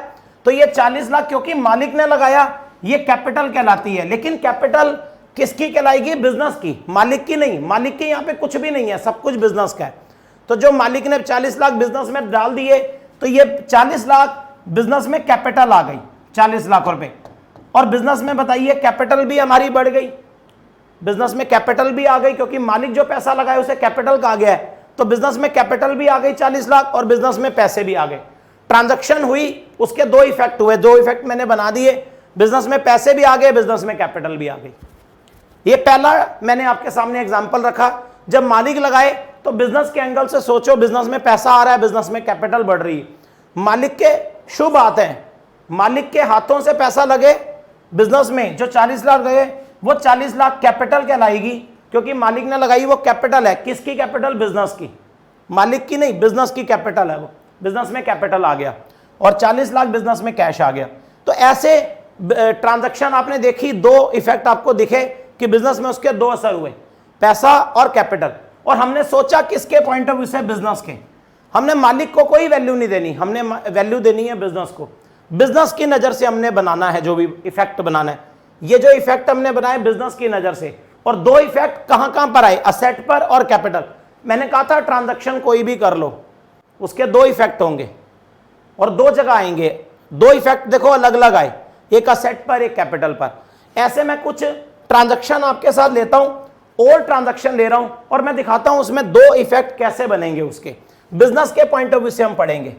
तो ये 40 लाख क्योंकि मालिक ने लगाया, ये कैपिटल कहलाती है। लेकिन कैपिटल किसकी कहलाएगी? बिजनेस की, मालिक की नहीं। मालिक की यहां पे कुछ भी नहीं है, सब कुछ बिजनेस का है। तो जो मालिक ने 40 लाख बिजनेस में डाल दिए, तो ये 40 लाख बिजनेस में कैपिटल आ गई, 40 लाख रुपए। और बिजनेस में बताइए कैपिटल भी हमारी बढ़ गई, बिजनेस में कैपिटल भी आ गई, क्योंकि मालिक जो पैसा लगाया उसे कैपिटल कहा गया है, तो बिजनेस में कैपिटल भी आ गई 40 लाख और बिजनेस में पैसे भी आ गए। ट्रांजैक्शन हुई, उसके दो इफेक्ट हुए, दो इफेक्ट मैंने बना दिए, बिजनेस में पैसे भी आ गए, बिजनेस में कैपिटल भी आ गई। ये पहला मैंने आपके सामने एग्जांपल रखा। जब मालिक लगाए तो बिजनेस के एंगल से सोचो, बिजनेस में पैसा आ रहा है, बिजनेस में कैपिटल बढ़ रही है, मालिक के शुभ आते हैं, मालिक के हाथों से पैसा लगे बिजनेस में, जो 40 लाख गए वो 40 लाख कैपिटल कहलाएगी, क्योंकि मालिक ने लगाई, वो कैपिटल है। किसकी कैपिटल? बिजनेस की, मालिक की नहीं, बिजनेस की कैपिटल है वो, बिजनेस में कैपिटल आ गया और 40 लाख बिजनेस में कैश आ गया। तो ऐसे ट्रांजैक्शन आपने देखी, दो इफेक्ट आपको दिखे कि बिजनेस में उसके दो असर हुए, पैसा और कैपिटल। और हमने सोचा किसके पॉइंट ऑफ व्यू से? बिजनेस के। हमने मालिक को कोई वैल्यू नहीं देनी, हमने वैल्यू देनी है बिजनेस को, बिजनेस की नजर से हमने बनाना है, जो भी इफेक्ट बनाना है। ये जो इफेक्ट हमने बनाए बिजनेस की नजर से, और दो इफेक्ट कहां कहां पर आए? असेट पर और कैपिटल। मैंने कहा था ट्रांजैक्शन कोई भी कर लो, उसके दो इफेक्ट होंगे और दो जगह आएंगे। दो इफेक्ट देखो अलग अलग आए, एक असेट पर, एक कैपिटल पर। ऐसे मैं कुछ ट्रांजैक्शन आपके साथ लेता हूं, और ट्रांजैक्शन ले रहा हूं, और मैं दिखाता हूं उसमें दो इफेक्ट कैसे बनेंगे, उसके बिजनेस के पॉइंट ऑफ व्यू से हम पढ़ेंगे।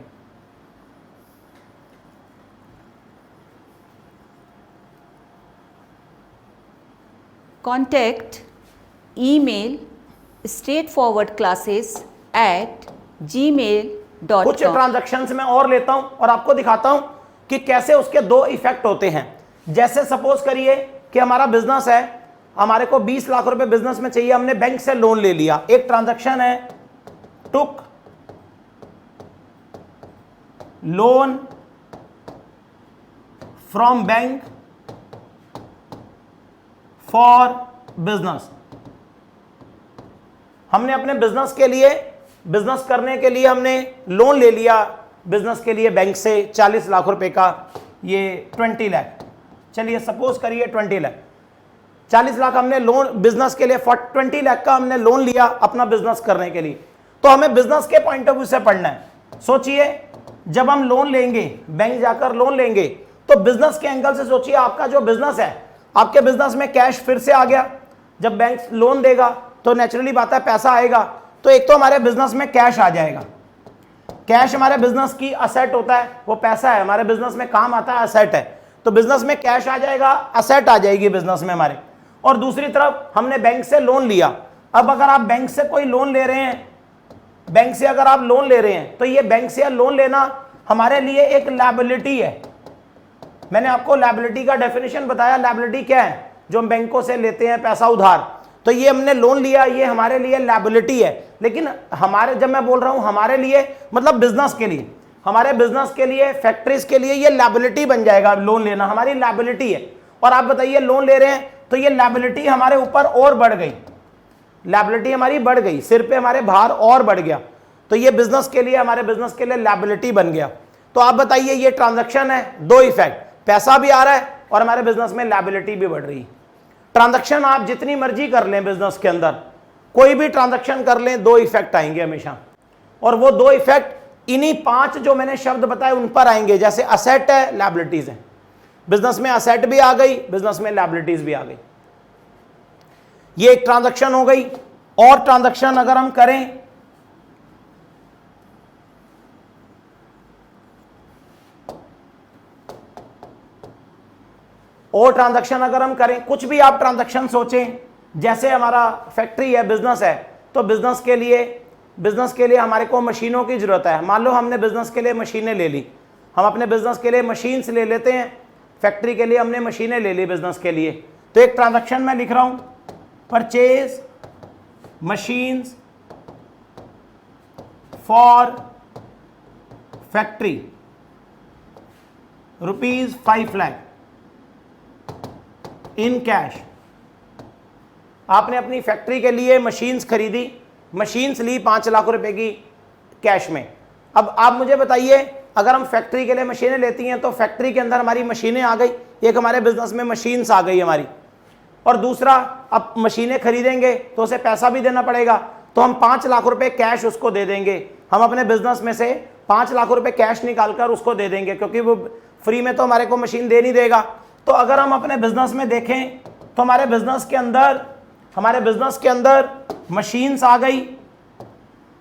Contact email straightforwardclasses@gmail.com। कुछ ट्रांजैक्शंस में और लेता हूं और आपको दिखाता हूं कि कैसे उसके दो इफेक्ट होते हैं। जैसे सपोज करिए कि हमारा बिजनेस है, हमारे को 20 लाख रुपए बिजनेस में चाहिए, हमने बैंक से लोन ले लिया। एक ट्रांजैक्शन है took loan from bank for business. हमने अपने बिजनेस के लिए, बिजनेस करने के लिए हमने लोन ले लिया बिजनेस के लिए बैंक से 40 लाख रुपए का, ये 20 लाख, चलिए सपोज करिए 20 लाख, 40 लाख हमने लोन बिजनेस के लिए, 20 लाख का हमने लोन लिया अपना बिजनेस करने के लिए। तो हमें बिजनेस के पॉइंट ऑफ व्यू से पढ़ना है। सोचिए जब हम लोन लेंगे, बैंक जाकर लोन लेंगे, तो बिजनेस के एंगल से सोचिए, आपका जो बिजनेस है, आपके बिजनेस में कैश फिर से आ गया। जब बैंक लोन देगा तो नेचुरली बात है पैसा आएगा, तो एक तो हमारे बिजनेस में कैश आ जाएगा। कैश हमारे बिजनेस की असेट होता है, वो पैसा है, हमारे बिजनेस में काम आता है, असेट है। तो बिजनेस में कैश आ जाएगा, असेट आ जाएगी बिजनेस में हमारे। और दूसरी तरफ हमने बैंक से लोन लिया। अब अगर आप बैंक से कोई लोन ले रहे हैं, बैंक से अगर आप लोन ले रहे हैं, तो ये बैंक से लोन लेना हमारे लिए एक लायबिलिटी है। मैंने आपको लायबिलिटी का डेफिनेशन बताया। लायबिलिटी क्या है? जो हम बैंकों से लेते हैं पैसा उधार, तो ये हमने लोन लिया, ये हमारे लिए लायबिलिटी है। लेकिन हमारे, जब मैं बोल रहा हूं हमारे लिए, मतलब बिजनेस के लिए, हमारे बिजनेस के लिए, फैक्ट्रीज के लिए ये लायबिलिटी बन जाएगा। लोन लेना हमारी लायबिलिटी है। और आप बताइए लोन ले रहे हैं तो ये लायबिलिटी हमारे ऊपर और बढ़ गई, लायबिलिटी हमारी बढ़ गई, सिर पे हमारे भार और बढ़ गया। तो ये बिजनेस के लिए, हमारे बिजनेस के लिए लायबिलिटी बन गया। तो आप बताइए ये ट्रांजैक्शन है, दो इफेक्ट, पैसा भी आ रहा है और हमारे बिजनेस में लायबिलिटी भी बढ़ रही है। ट्रांजैक्शन आप जितनी मर्जी कर लें बिजनेस के अंदर, कोई भी ट्रांजैक्शन कर लें, दो इफेक्ट आएंगे हमेशा। और वो दो इफेक्ट इन्हीं 5 जो मैंने शब्द बताए उन पर आएंगे। जैसे असेट है, लायबिलिटीज है। बिजनेस में असेट भी आ गई, बिजनेस में लायबिलिटीज भी आ गई। ये एक ट्रांजैक्शन हो गई। और ट्रांजैक्शन अगर हम करें, और ट्रांजैक्शन अगर हम करें, कुछ भी आप ट्रांजैक्शन सोचें, जैसे हमारा फैक्ट्री है, बिजनेस है, तो बिजनेस के लिए हमारे को मशीनों की जरूरत है। मान लो हमने बिजनेस के लिए मशीनें ले ली, हम अपने बिजनेस के लिए मशीन्स ले लेते हैं, फैक्ट्री के लिए हमने मशीनें ले ली बिजनेस के लिए। तो एक ट्रांजैक्शन मैं लिख रहा हूं, purchase machines for factory ₹5 lakh in cash. आपने अपनी फैक्ट्री के लिए मशीन्स खरीदी, मशीन्स ली 5 लाख रुपए की कैश में। अब आप मुझे बताइए, अगर हम फैक्ट्री के लिए मशीनें लेती हैं तो फैक्ट्री के अंदर हमारी मशीनें आ गई, एक हमारे बिजनेस में मशीन्स आ गई हमारी। और दूसरा, अब मशीनें खरीदेंगे तो उसे पैसा भी देना पड़ेगा, तो हम 5 लाख रुपए कैश उसको दे देंगे। हम अपने बिजनेस में से 5 लाख रुपए कैश निकालकर उसको दे देंगे, क्योंकि वो फ्री में तो हमारे को मशीन दे नहीं देगा। तो अगर हम अपने बिजनेस में देखें तो हमारे बिजनेस के अंदर मशीन्स आ गई,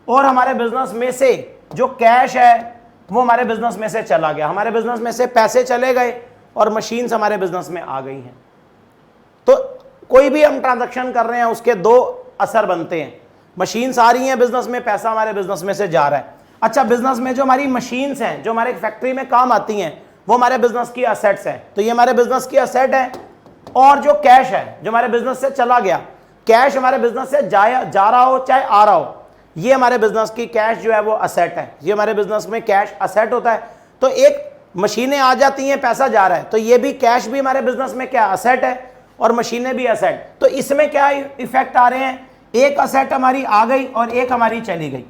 और हमारे बिजनेस में से जो कैश है वो हमारे बिजनेस में से चला गया। हमारे बिजनेस में से पैसे चले गए और मशीन्स हमारे बिजनेस में आ गई हैं। तो कोई भी हम ट्रांजैक्शन कर रहे हैं उसके दो असर बनते हैं। मशीन्स आ रही हैं बिजनेस में, पैसा हमारे बिजनेस में से जा रहा है। अच्छा, बिजनेस में जो हमारी मशीन्स हैं, जो हमारे फैक्ट्री में काम आती हैं, वो हमारे बिजनेस की असेट्स हैं। तो ये हमारे बिजनेस की असेट है। और जो कैश है जो हमारे बिजनेस से चला गया, कैश हमारे बिजनेस से जा रहा हो चाहे आ रहा हो, ये हमारे बिजनेस की कैश जो है वो असेट है। ये हमारे बिजनेस में कैश असेट होता है। तो एक मशीनें आ जाती हैं, पैसा जा रहा है, तो ये भी कैश भी हमारे बिजनेस में क्या असेट है, और मशीनें भी असेट। तो इसमें क्या इफेक्ट आ रहे हैं, एक असेट हमारी आ गई और एक हमारी चली गई।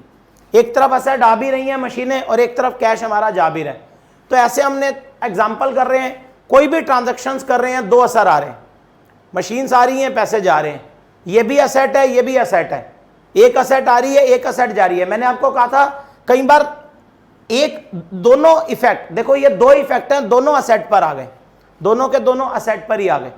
एक तरफ असेट आ भी रही है मशीनें, और एक तरफ कैश हमारा जा भी रहा है। तो ऐसे हमने एग्जाम्पल कर रहे हैं, कोई भी ट्रांजैक्शंस कर रहे हैं, दो असर आ रहे हैं। मशीन्स आ रही हैं, पैसे जा रहे हैं। ये भी असेट है, ये भी असेट है। एक असेट आ रही है, एक असेट जा रही है। मैंने आपको कहा था कई बार एक दोनों इफेक्ट, देखो ये दो इफेक्ट हैं, दोनों असेट पर आ गए, दोनों के दोनों असेट पर ही आ गए।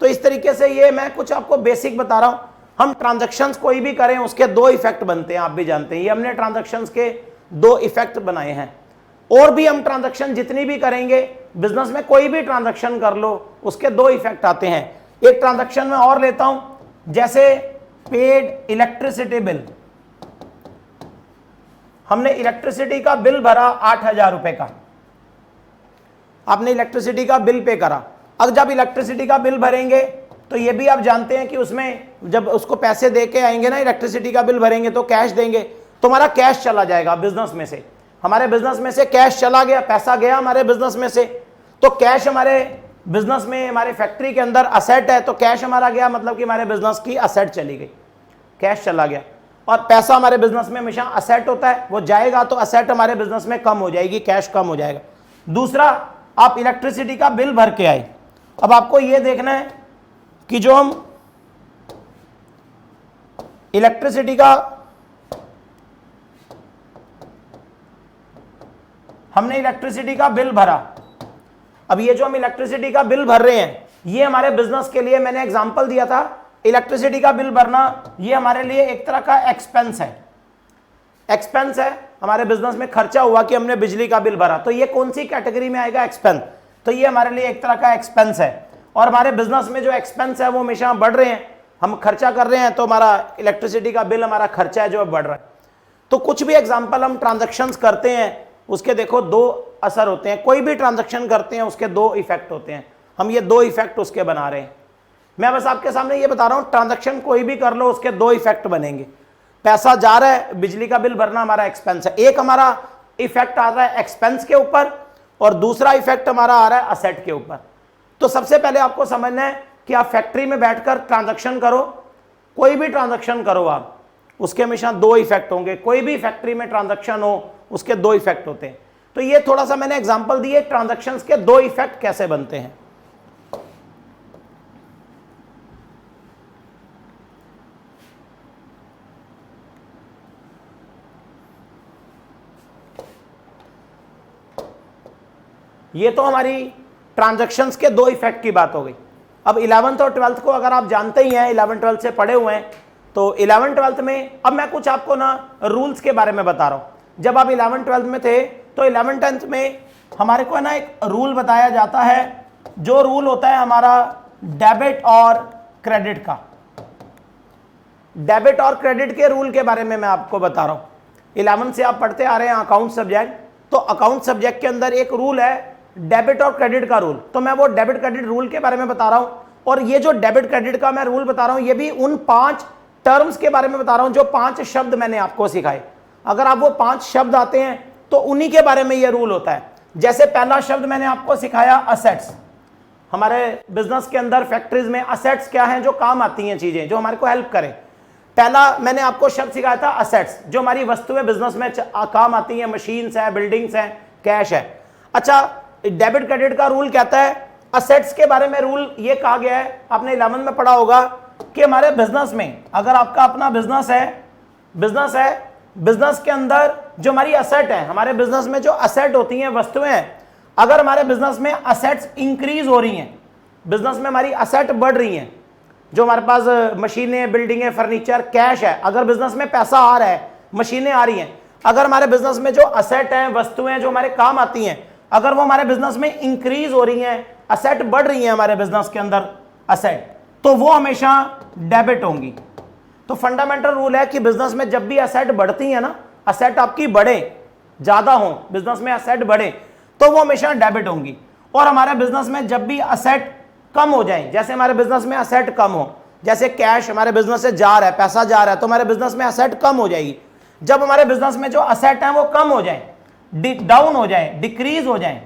तो इस तरीके से ये मैं कुछ आपको बेसिक बता रहा हूं। हम ट्रांजैक्शंस कोई भी करें उसके दो इफेक्ट बनते हैं, आप भी जानते हैं। ये हमने ट्रांजैक्शंस के दो इफेक्ट बनाए हैं। और भी हम ट्रांजैक्शन जितनी भी करेंगे, बिजनेस में कोई भी ट्रांजैक्शन कर लो, उसके दो इफेक्ट आते हैं। एक ट्रांजैक्शन में और लेता हूं, जैसे पेड इलेक्ट्रिसिटी बिल। हमने इलेक्ट्रिसिटी का बिल भरा 8,000 रुपए का, आपने इलेक्ट्रिसिटी का बिल पे करा। अब जब इलेक्ट्रिसिटी का बिल भरेंगे तो ये भी आप जानते हैं कि उसमें जब उसको पैसे दे के आएंगे ना, इलेक्ट्रिसिटी का बिल भरेंगे तो कैश देंगे, तो हमारा कैश चला जाएगा बिजनेस में से। हमारे बिजनेस में से कैश चला गया, पैसा गया हमारे बिजनेस में से। तो कैश हमारे बिजनेस में, हमारे फैक्ट्री के अंदर असेट है, तो कैश हमारा गया, मतलब कि हमारे बिजनेस की असेट चली गई, कैश चला गया। और पैसा हमारे बिजनेस में हमेशा असेट होता है, वो जाएगा तो असेट हमारे बिजनेस में कम हो जाएगी, कैश कम हो जाएगा। दूसरा, आप इलेक्ट्रिसिटी का बिल भर के आए, अब आपको ये देखना है कि जो हम इलेक्ट्रिसिटी का बिल भरा, अब ये जो हम इलेक्ट्रिसिटी का बिल भर रहे हैं ये हमारे बिजनेस के लिए, मैंने एग्जांपल दिया था इलेक्ट्रिसिटी का बिल भरना, ये हमारे लिए एक तरह का एक्सपेंस है, हमारे बिजनेस में खर्चा हुआ कि हमने बिजली का बिल भरा, तो ये कौन सी कैटेगरी में आएगा? एक्सपेंस। तो ये हमारे लिए एक तरह का एक्सपेंस है, और हमारे बिजनेस में जो एक्सपेंस है वो हमेशा बढ़ रहे हैं, हम खर्चा कर रहे हैं, तो हमारा इलेक्ट्रिसिटी का बिल हमारा खर्चा है जो बढ़ रहा है। तो कुछ भी एग्जाम्पल हम ट्रांजेक्शन्स करते हैं उसके देखो दो असर होते हैं, कोई भी ट्रांजैक्शन करते हैं उसके दो इफेक्ट होते हैं, हम ये दो इफेक्ट उसके बना रहे हैं। मैं बस आपके सामने ये बता रहा हूं, ट्रांजैक्शन कोई भी कर लो उसके दो इफेक्ट बनेंगे। पैसा जा रहा है, बिजली का बिल भरना हमारा एक्सपेंस है, एक हमारा इफेक्ट आ रहा है एक्सपेंस के ऊपर और दूसरा इफेक्ट हमारा आ रहा है असेट के ऊपर। तो सबसे पहले आपको समझना है कि आप फैक्ट्री में बैठकर ट्रांजैक्शन करो, कोई भी ट्रांजैक्शन करो आप, उसके हमेशा दो इफेक्ट होंगे, कोई भी फैक्ट्री में ट्रांजैक्शन हो उसके दो इफेक्ट होते हैं। तो ये थोड़ा सा मैंने एग्जांपल दिए ट्रांजैक्शंस के दो इफेक्ट कैसे बनते हैं। ये तो हमारी ट्रांजैक्शंस के दो इफेक्ट की बात हो गई। अब 11th और 12th को अगर आप जानते ही हैं, 11th 12th से पढ़े हुए हैं, तो 11th 12th में अब मैं कुछ आपको ना रूल्स के बारे में बता रहा हूं। जब आप 11th 12th में थे तो 11th 10th में हमारे को ना एक रूल बताया जाता है, जो रूल होता है हमारा डेबिट और क्रेडिट का। डेबिट और क्रेडिट के रूल के बारे में मैं आपको बता रहा हूं। 11th से आप पढ़ते आ रहे हैं अकाउंट सब्जेक्ट, तो अकाउंट सब्जेक्ट के अंदर एक रूल है डेबिट और क्रेडिट का रूल, तो मैं वो डेबिट क्रेडिट रूल के बारे में बता रहा हूं। और ये जो डेबिट क्रेडिट का मैं रूल बता रहा हूं, ये भी उन 5 टर्म्स के बारे में बता रहा हूं जो 5 शब्द मैंने आपको सिखाए। अगर आप वो 5 शब्द आते हैं तो उन्हीं के बारे में ये रूल होता है। जैसे पहला शब्द मैंने आपको सिखाया असेट्स। हमारे बिजनेस के अंदर फैक्ट्रीज में असेट्स क्या हैं? जो काम आती हैं चीजें, जो हमारे को हेल्प करें। पहला मैंने आपको शब्द सिखाया था असेट्स, जो हमारी वस्तुएं बिजनेस में काम आती हैं, मशीन्स हैं, बिल्डिंग्स हैं, कैश है। अच्छा, डेबिट क्रेडिट का रूल कहता है असेट्स के बारे में रूल ये कहा गया है, आपने 11th में पढ़ा होगा कि हमारे बिजनेस में, अगर आपका अपना बिजनेस है, बिजनेस के अंदर जो हमारी असेट है, हमारे बिजनेस में जो असेट होती हैं, वस्तुएं हैं, अगर हमारे बिजनेस में असेट्स इंक्रीज हो रही हैं, बिजनेस में हमारी असेट बढ़ रही हैं, जो हमारे पास मशीनें, बिल्डिंगें, फर्नीचर, कैश है, अगर बिजनेस में पैसा आ रहा है, मशीनें आ रही हैं, अगर हमारे बिजनेस में जो असेट हैं, वस्तुएं जो हमारे काम आती हैं, अगर वो हमारे बिजनेस में इंक्रीज हो रही हैं, असेट बढ़ रही हैं हमारे बिजनेस के अंदर असेट, तो वो हमेशा डेबिट होंगी। तो फंडामेंटल रूल है कि बिजनेस में जब भी असेट बढ़ती है ना, असेट आपकी बढ़े, ज्यादा हो, बिजनेस में असेट बढ़े, तो वो हमेशा डेबिट होंगी। और हमारे बिजनेस में जब भी असेट कम हो जाए, जैसे हमारे बिजनेस में असेट कम हो, जैसे कैश हमारे बिजनेस से जा रहा है, पैसा जा रहा है, तो हमारे बिजनेस में असेट कम हो जाएगी। जब हमारे बिजनेस में जो असेट है वो कम हो जाए, डाउन हो जाए, डिक्रीज हो जाए,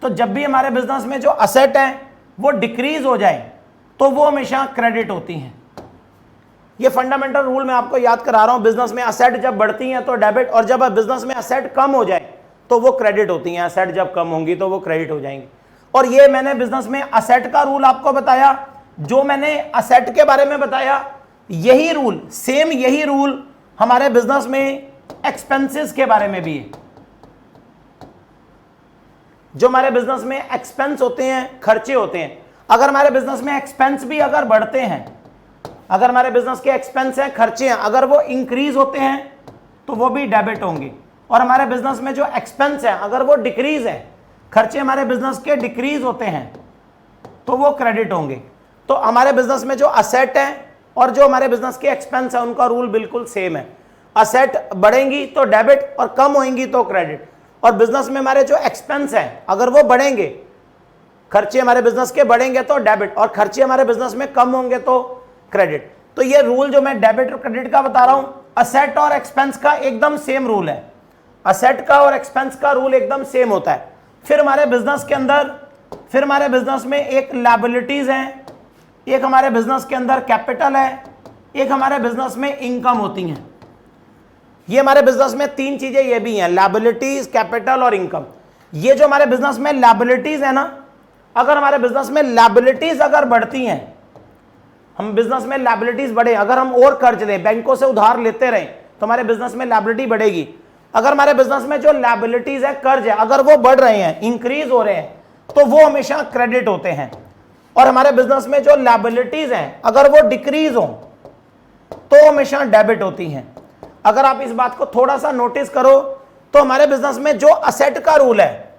तो जब भी हमारे बिजनेस में जो असेट है वो डिक्रीज हो जाए, तो वो हमेशा क्रेडिट होती हैं। ये फंडामेंटल रूल मैं आपको याद करा रहा हूं। बिजनेस में असेट जब बढ़ती हैं तो डेबिट, और जब बिजनेस में असेट कम हो जाए तो वो क्रेडिट होती हैं। असेट जब कम होंगी तो वो क्रेडिट हो जाएंगी। और ये मैंने बिजनेस में असेट का रूल आपको बताया, जो मैंने असेट के बारे में बताया, यही रूल, सेम यही रूल हमारे बिजनेस में एक्सपेंसेस के बारे में भी है। जो हमारे बिजनेस में एक्सपेंस होते हैं, खर्चे होते हैं, अगर हमारे बिजनेस में एक्सपेंस भी अगर बढ़ते हैं, अगर हमारे बिजनेस के एक्सपेंस हैं, खर्चे हैं, अगर वो इंक्रीज होते हैं तो वो भी डेबिट होंगे। और हमारे बिजनेस में जो एक्सपेंस है अगर वो डिक्रीज है, खर्चे हमारे बिजनेस के डिक्रीज होते हैं, तो वो क्रेडिट होंगे। तो हमारे बिजनेस में जो असेट है और जो हमारे बिजनेस के एक्सपेंस है, उनका रूल बिल्कुल सेम है। असेट बढ़ेंगी तो डेबिट और कम होंगी तो क्रेडिट। और बिजनेस में हमारे जो एक्सपेंस हैं अगर वो बढ़ेंगे, खर्चे हमारे बिजनेस के बढ़ेंगे तो डेबिट, और खर्चे हमारे बिजनेस में कम होंगे तो क्रेडिट। तो ये रूल जो मैं डेबिट और क्रेडिट का बता रहा हूं, असेट और एक्सपेंस का एकदम सेम रूल है। असेट का और एक्सपेंस का रूल एकदम सेम होता है। फिर हमारे बिजनेस के अंदर, फिर हमारे बिजनेस में एक लायबिलिटीज हैं, एक हमारे बिजनेस के अंदर कैपिटल है, एक हमारे बिजनेस में इनकम होती हैं। ये हमारे बिजनेस में तीन चीजें ये भी हैं, लायबिलिटीज, कैपिटल और इनकम। ये जो हमारे बिजनेस में लायबिलिटीज है ना, अगर हमारे बिजनेस में लायबिलिटीज अगर बढ़ती हैं, हम बिजनेस में लायबिलिटीज बढ़े, अगर हम और कर्ज लें, बैंकों से उधार लेते रहें, तो हमारे बिजनेस में लायबिलिटी बढ़ेगी। अगर हमारे बिजनेस में जो लायबिलिटीज है, कर्ज है, अगर वो बढ़ रहे हैं, इंक्रीज हो रहे हैं, तो वो हमेशा क्रेडिट होते हैं। और हमारे बिजनेस में जो लायबिलिटीज हैं, अगर वो डिक्रीज हो तो हमेशा डेबिट होती हैं। अगर आप इस बात को थोड़ा सा नोटिस करो तो हमारे बिजनेस में जो असेट का रूल है,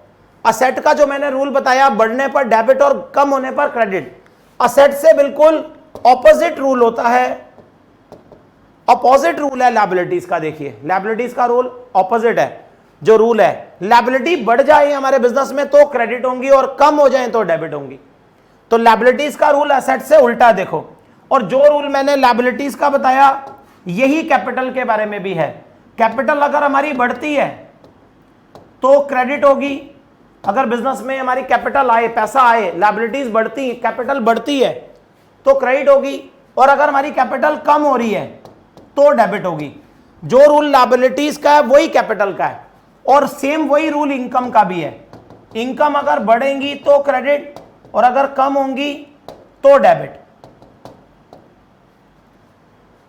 असेट का जो मैंने रूल बताया, बढ़ने पर डेबिट और कम होने पर क्रेडिट, असेट से बिल्कुल ऑपोजिट रूल होता है, ऑपोजिट रूल है लायबिलिटीज का। देखिए लायबिलिटीज का रूल ऑपोजिट है, जो रूल है लायबिलिटी बढ़ जाए हमारे बिजनेस में तो क्रेडिट होंगी और कम हो जाए तो डेबिट होंगी। तो लायबिलिटीज का रूल असेट से उल्टा देखो। और जो रूल मैंने लायबिलिटीज का बताया यही कैपिटल के बारे में भी है। कैपिटल अगर हमारी बढ़ती है तो क्रेडिट होगी, अगर बिजनेस में हमारी कैपिटल आए, पैसा आए, लायबिलिटीज बढ़ती, कैपिटल बढ़ती है तो क्रेडिट होगी, और अगर हमारी कैपिटल कम हो रही है तो डेबिट होगी। जो रूल लायबिलिटीज का है वही कैपिटल का है, और सेम वही रूल इनकम का भी है। इनकम अगर बढ़ेंगी तो क्रेडिट और अगर कम होंगी तो डेबिट।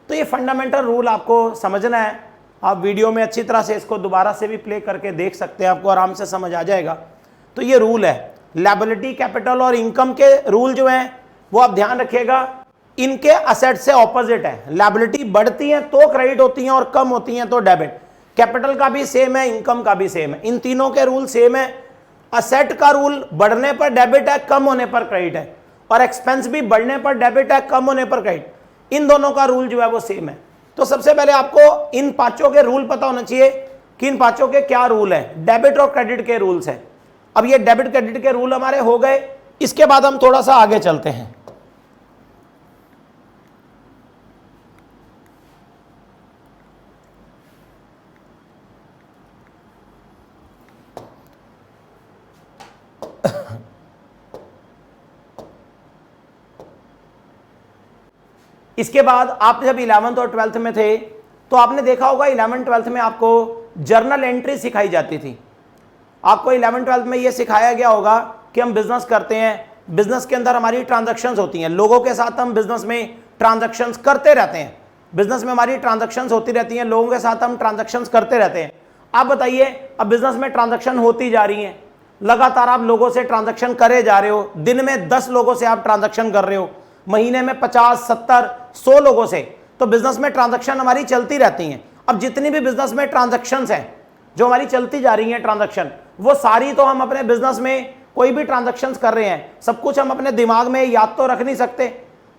तो ये फंडामेंटल रूल आपको समझना है। आप वीडियो में अच्छी तरह से इसको दोबारा से भी प्ले करके देख सकते हैं, आपको आराम से समझ आ जाएगा। तो ये रूल है, लायबिलिटी, कैपिटल और इनकम के रूल जो हैं वो आप ध्यान रखिएगा, इनके असेट से ऑपोजिट है। लायबिलिटी बढ़ती है तो क्रेडिट होती हैं और कम होती हैं तो डेबिट। कैपिटल का भी सेम है, इनकम का भी सेम है, इन तीनों के रूल सेम है। असेट का रूल बढ़ने पर डेबिट है, कम होने पर क्रेडिट है, और एक्सपेंस भी बढ़ने पर डेबिट है, कम होने पर क्रेडिट। इन दोनों का रूल जो है वो सेम है। तो सबसे पहले आपको इन पांचों के रूल पता होना चाहिए कि इन पांचों के क्या रूल है। डेबिट और क्रेडिट के रूल्स हैं। अब ये डेबिट क्रेडिट के रूल हमारे हो गए, इसके बाद हम थोड़ा सा आगे चलते हैं। इसके बाद आप जब 11th और 12th में थे तो आपने देखा होगा 11th 12th में आपको जर्नल एंट्री सिखाई जाती थी। आपको 11th 12th में यह सिखाया गया होगा कि हम बिजनेस करते हैं, बिजनेस के अंदर हमारी ट्रांजैक्शंस होती हैं, लोगों के साथ हम बिजनेस में ट्रांजैक्शंस करते रहते हैं। बिजनेस में हमारी ट्रांजैक्शंस होती रहती हैं, लोगों के साथ हम ट्रांजैक्शंस करते रहते हैं। आप बताइए, अब बिजनेस में ट्रांजैक्शन होती जा रही हैं, लगातार आप लोगों से ट्रांजैक्शन करे जा रहे हो, दिन में 10 लोगों से आप ट्रांजैक्शन कर रहे हो, महीने में 50, 70, 100 लोगों से, तो बिजनेस में ट्रांजैक्शन हमारी चलती रहती हैं। अब जितनी भी बिजनेस में ट्रांजैक्शंस हैं जो हमारी चलती जा रही हैं ट्रांजैक्शन, वो सारी तो हम अपने बिजनेस में कोई भी ट्रांजैक्शंस कर रहे हैं, सब कुछ हम अपने दिमाग में याद तो रख नहीं सकते।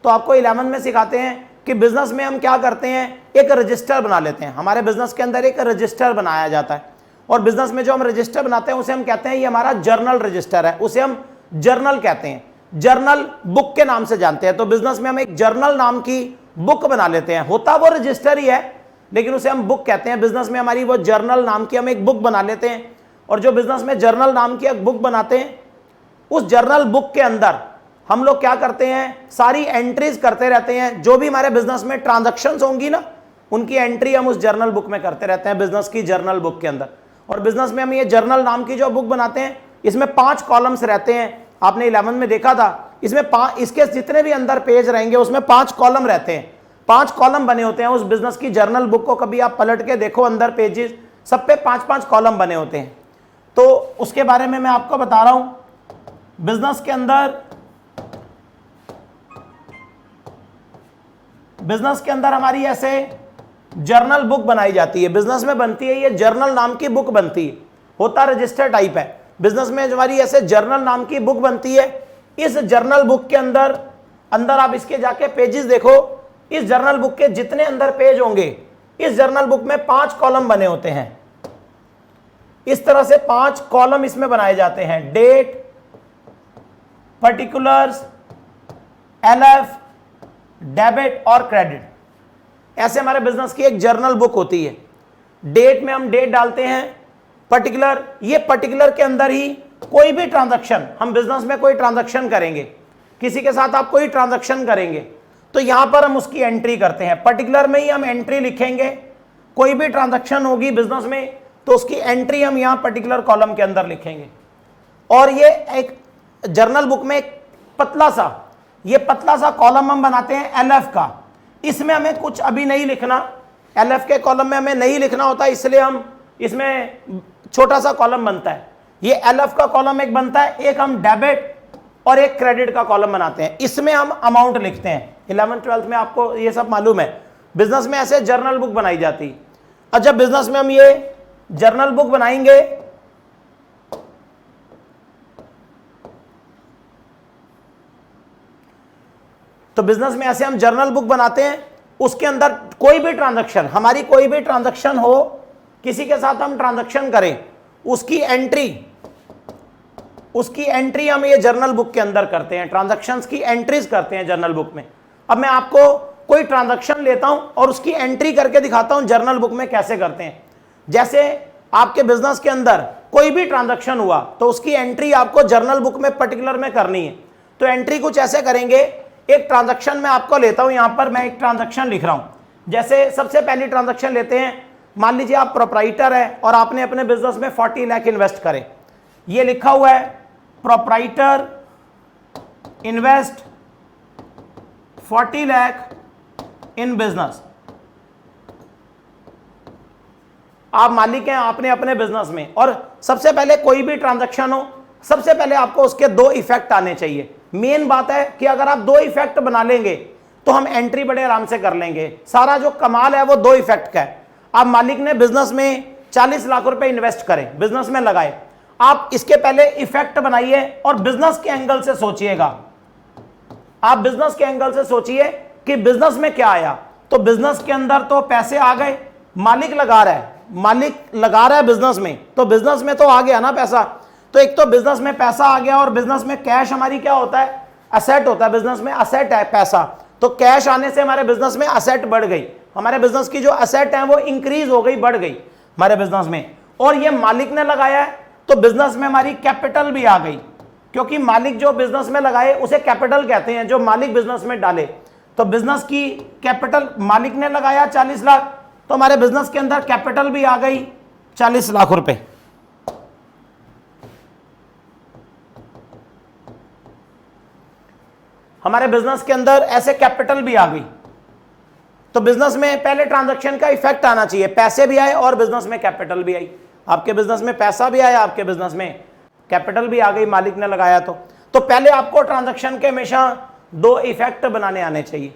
तो आपको 11 में सिखाते हैं कि बिजनेस में हम क्या करते हैं, एक रजिस्टर बना लेते हैं। हमारे बिजनेस के अंदर एक रजिस्टर बनाया जाता है, और बिजनेस में जो हम रजिस्टर बनाते हैं उसे हम कहते हैं ये हमारा जर्नल रजिस्टर है, उसे हम जर्नल कहते हैं, जर्नल बुक के नाम से जानते हैं। तो बिजनेस में हम एक जर्नल नाम की बुक बना लेते हैं, होता वो रजिस्टर ही है लेकिन उसे हम बुक कहते हैं। बिजनेस में हमारी वो जर्नल नाम की हम एक बुक बना लेते हैं, और जो बिजनेस में जर्नल नाम की एक बुक बनाते हैं, उस जर्नल बुक के अंदर हम लोग क्या करते हैं, सारी एंट्रीज करते रहते हैं। जो भी हमारे बिजनेस में ट्रांजैक्शंस होंगी ना, उनकी एंट्री हम उस जर्नल बुक में करते रहते हैं, बिजनेस की जर्नल बुक के अंदर। और बिजनेस में हम ये जर्नल नाम की जो बुक बनाते हैं, इसमें 5 कॉलम्स रहते हैं। आपने 11 में देखा था, इसमें इसके जितने भी अंदर पेज रहेंगे उसमें 5 कॉलम रहते हैं, 5 कॉलम बने होते हैं। उस बिजनेस की जर्नल बुक को कभी आप पलट के देखो, अंदर पेजेस सब पे 5-5 कॉलम बने होते हैं। तो उसके बारे में मैं आपको बता रहा हूं। बिजनेस के अंदर हमारी ऐसे जर्नल बुक बनाई जाती है, बिजनेस में बनती है, ये जर्नल नाम की बुक बनती है, होता रजिस्टर टाइप है। बिजनेस में हमारी ऐसे जर्नल नाम की बुक बनती है। इस जर्नल बुक के अंदर आप इसके जाके पेजेस देखो, इस जर्नल बुक के जितने अंदर पेज होंगे, इस जर्नल बुक में 5 कॉलम बने होते हैं। इस तरह से 5 कॉलम इसमें बनाए जाते हैं, डेट, पर्टिकुलर्स, एलएफ, डेबिट और क्रेडिट। ऐसे हमारे बिजनेस की एक जर्नल बुक होती है। डेट में हम डेट डालते हैं, पर्टिकुलर के अंदर ही कोई भी ट्रांजैक्शन, हम बिजनेस में कोई ट्रांजैक्शन करेंगे, किसी के साथ आप कोई ट्रांजैक्शन करेंगे तो यहां पर हम उसकी एंट्री करते हैं, पर्टिकुलर में ही हम एंट्री लिखेंगे। कोई भी ट्रांजैक्शन होगी बिजनेस में तो उसकी एंट्री हम यहां पर्टिकुलर कॉलम के अंदर लिखेंगे। और ये एक जर्नल बुक में एक पतला सा कॉलम हम बनाते हैं एलएफ का। इसमें हमें कुछ अभी नहीं लिखना, एलएफ के कॉलम में हमें नहीं लिखना होता, इसलिए हम इसमें छोटा सा कॉलम बनता है। ये एलएफ का कॉलम एक बनता है, एक हम डेबिट और एक क्रेडिट का कॉलम बनाते हैं। इसमें हम अमाउंट लिखते हैं। 11th-12th में आपको ये सब मालूम है, बिजनेस में ऐसे जर्नल बुक बनाई जाती है। और जब बिजनेस में हम ये जर्नल बुक बनाएंगे तो बिजनेस में ऐसे हम जर्नल बुक बनाते हैं, उसके अंदर कोई भी ट्रांजैक्शन, हमारी कोई भी ट्रांजैक्शन हो, किसी के साथ हम ट्रांजैक्शन करें, उसकी एंट्री हम ये जर्नल बुक के अंदर करते हैं, ट्रांजैक्शंस की एंट्रीज करते हैं जर्नल बुक में। अब मैं आपको कोई ट्रांजैक्शन लेता हूं और उसकी एंट्री करके दिखाता हूं जर्नल बुक में कैसे करते हैं। जैसे आपके बिजनेस के अंदर कोई भी ट्रांजैक्शन हुआ तो उसकी एंट्री आपको जर्नल बुक में पर्टिकुलर में करनी है। तो एंट्री कुछ ऐसे करेंगे, एक ट्रांजैक्शन मैं आपको लेता हूं, यहां पर मैं एक ट्रांजैक्शन लिख रहा हूं। जैसे सबसे पहली ट्रांजैक्शन लेते हैं, मान लीजिए आप प्रोप्राइटर है और आपने अपने बिजनेस में 40 लाख इन्वेस्ट करे। ये लिखा हुआ है proprietor invest 40 lakh in business. आप मालिक हैं आपने अपने बिजनेस में, और सबसे पहले कोई भी ट्रांजैक्शन हो, सबसे पहले आपको उसके दो इफेक्ट आने चाहिए। मेन बात है कि अगर आप दो इफेक्ट बना लेंगे तो हम एंट्री बड़े आराम से कर लेंगे। सारा जो कमाल है वो दो इफेक्ट का है। आप मालिक ने बिजनेस में 40 लाख रुपए इन्वेस्ट करें, बिजनेस में लगाए, आप इसके पहले इफेक्ट बनाइए और बिजनेस के एंगल से सोचिएगा। आप बिजनेस के एंगल से सोचिए कि बिजनेस में क्या आया। तो बिजनेस के अंदर तो पैसे आ गए, मालिक लगा रहा है बिजनेस में, तो बिजनेस में तो आ गया ना पैसा। तो एक तो बिजनेस में पैसा आ गया, और बिजनेस में कैश हमारी क्या होता है, असेट होता है। बिजनेस में असेट है पैसा, तो कैश आने से हमारे बिजनेस में असेट बढ़ गई। हमारे बिजनेस की जो असेट है वो इंक्रीज हो गई, बढ़ गई हमारे बिजनेस में। और ये मालिक ने लगाया है तो बिजनेस में हमारी कैपिटल भी आ गई, क्योंकि मालिक जो बिजनेस में लगाए उसे कैपिटल कहते हैं, जो मालिक बिजनेस में डाले। तो बिजनेस की कैपिटल मालिक ने लगाया 40 लाख, तो हमारे बिजनेस के अंदर कैपिटल भी आ गई 40 लाख रुपए। हमारे बिजनेस के अंदर ऐसे कैपिटल भी आ गई। तो बिजनेस में पहले ट्रांजैक्शन का इफेक्ट आना चाहिए, पैसे भी आए और बिजनेस में कैपिटल भी आई। आपके बिजनेस में पैसा भी आया, आपके बिजनेस में कैपिटल भी आ गई, मालिक ने लगाया। तो पहले आपको ट्रांजैक्शन के हमेशा दो इफेक्ट बनाने आने चाहिए।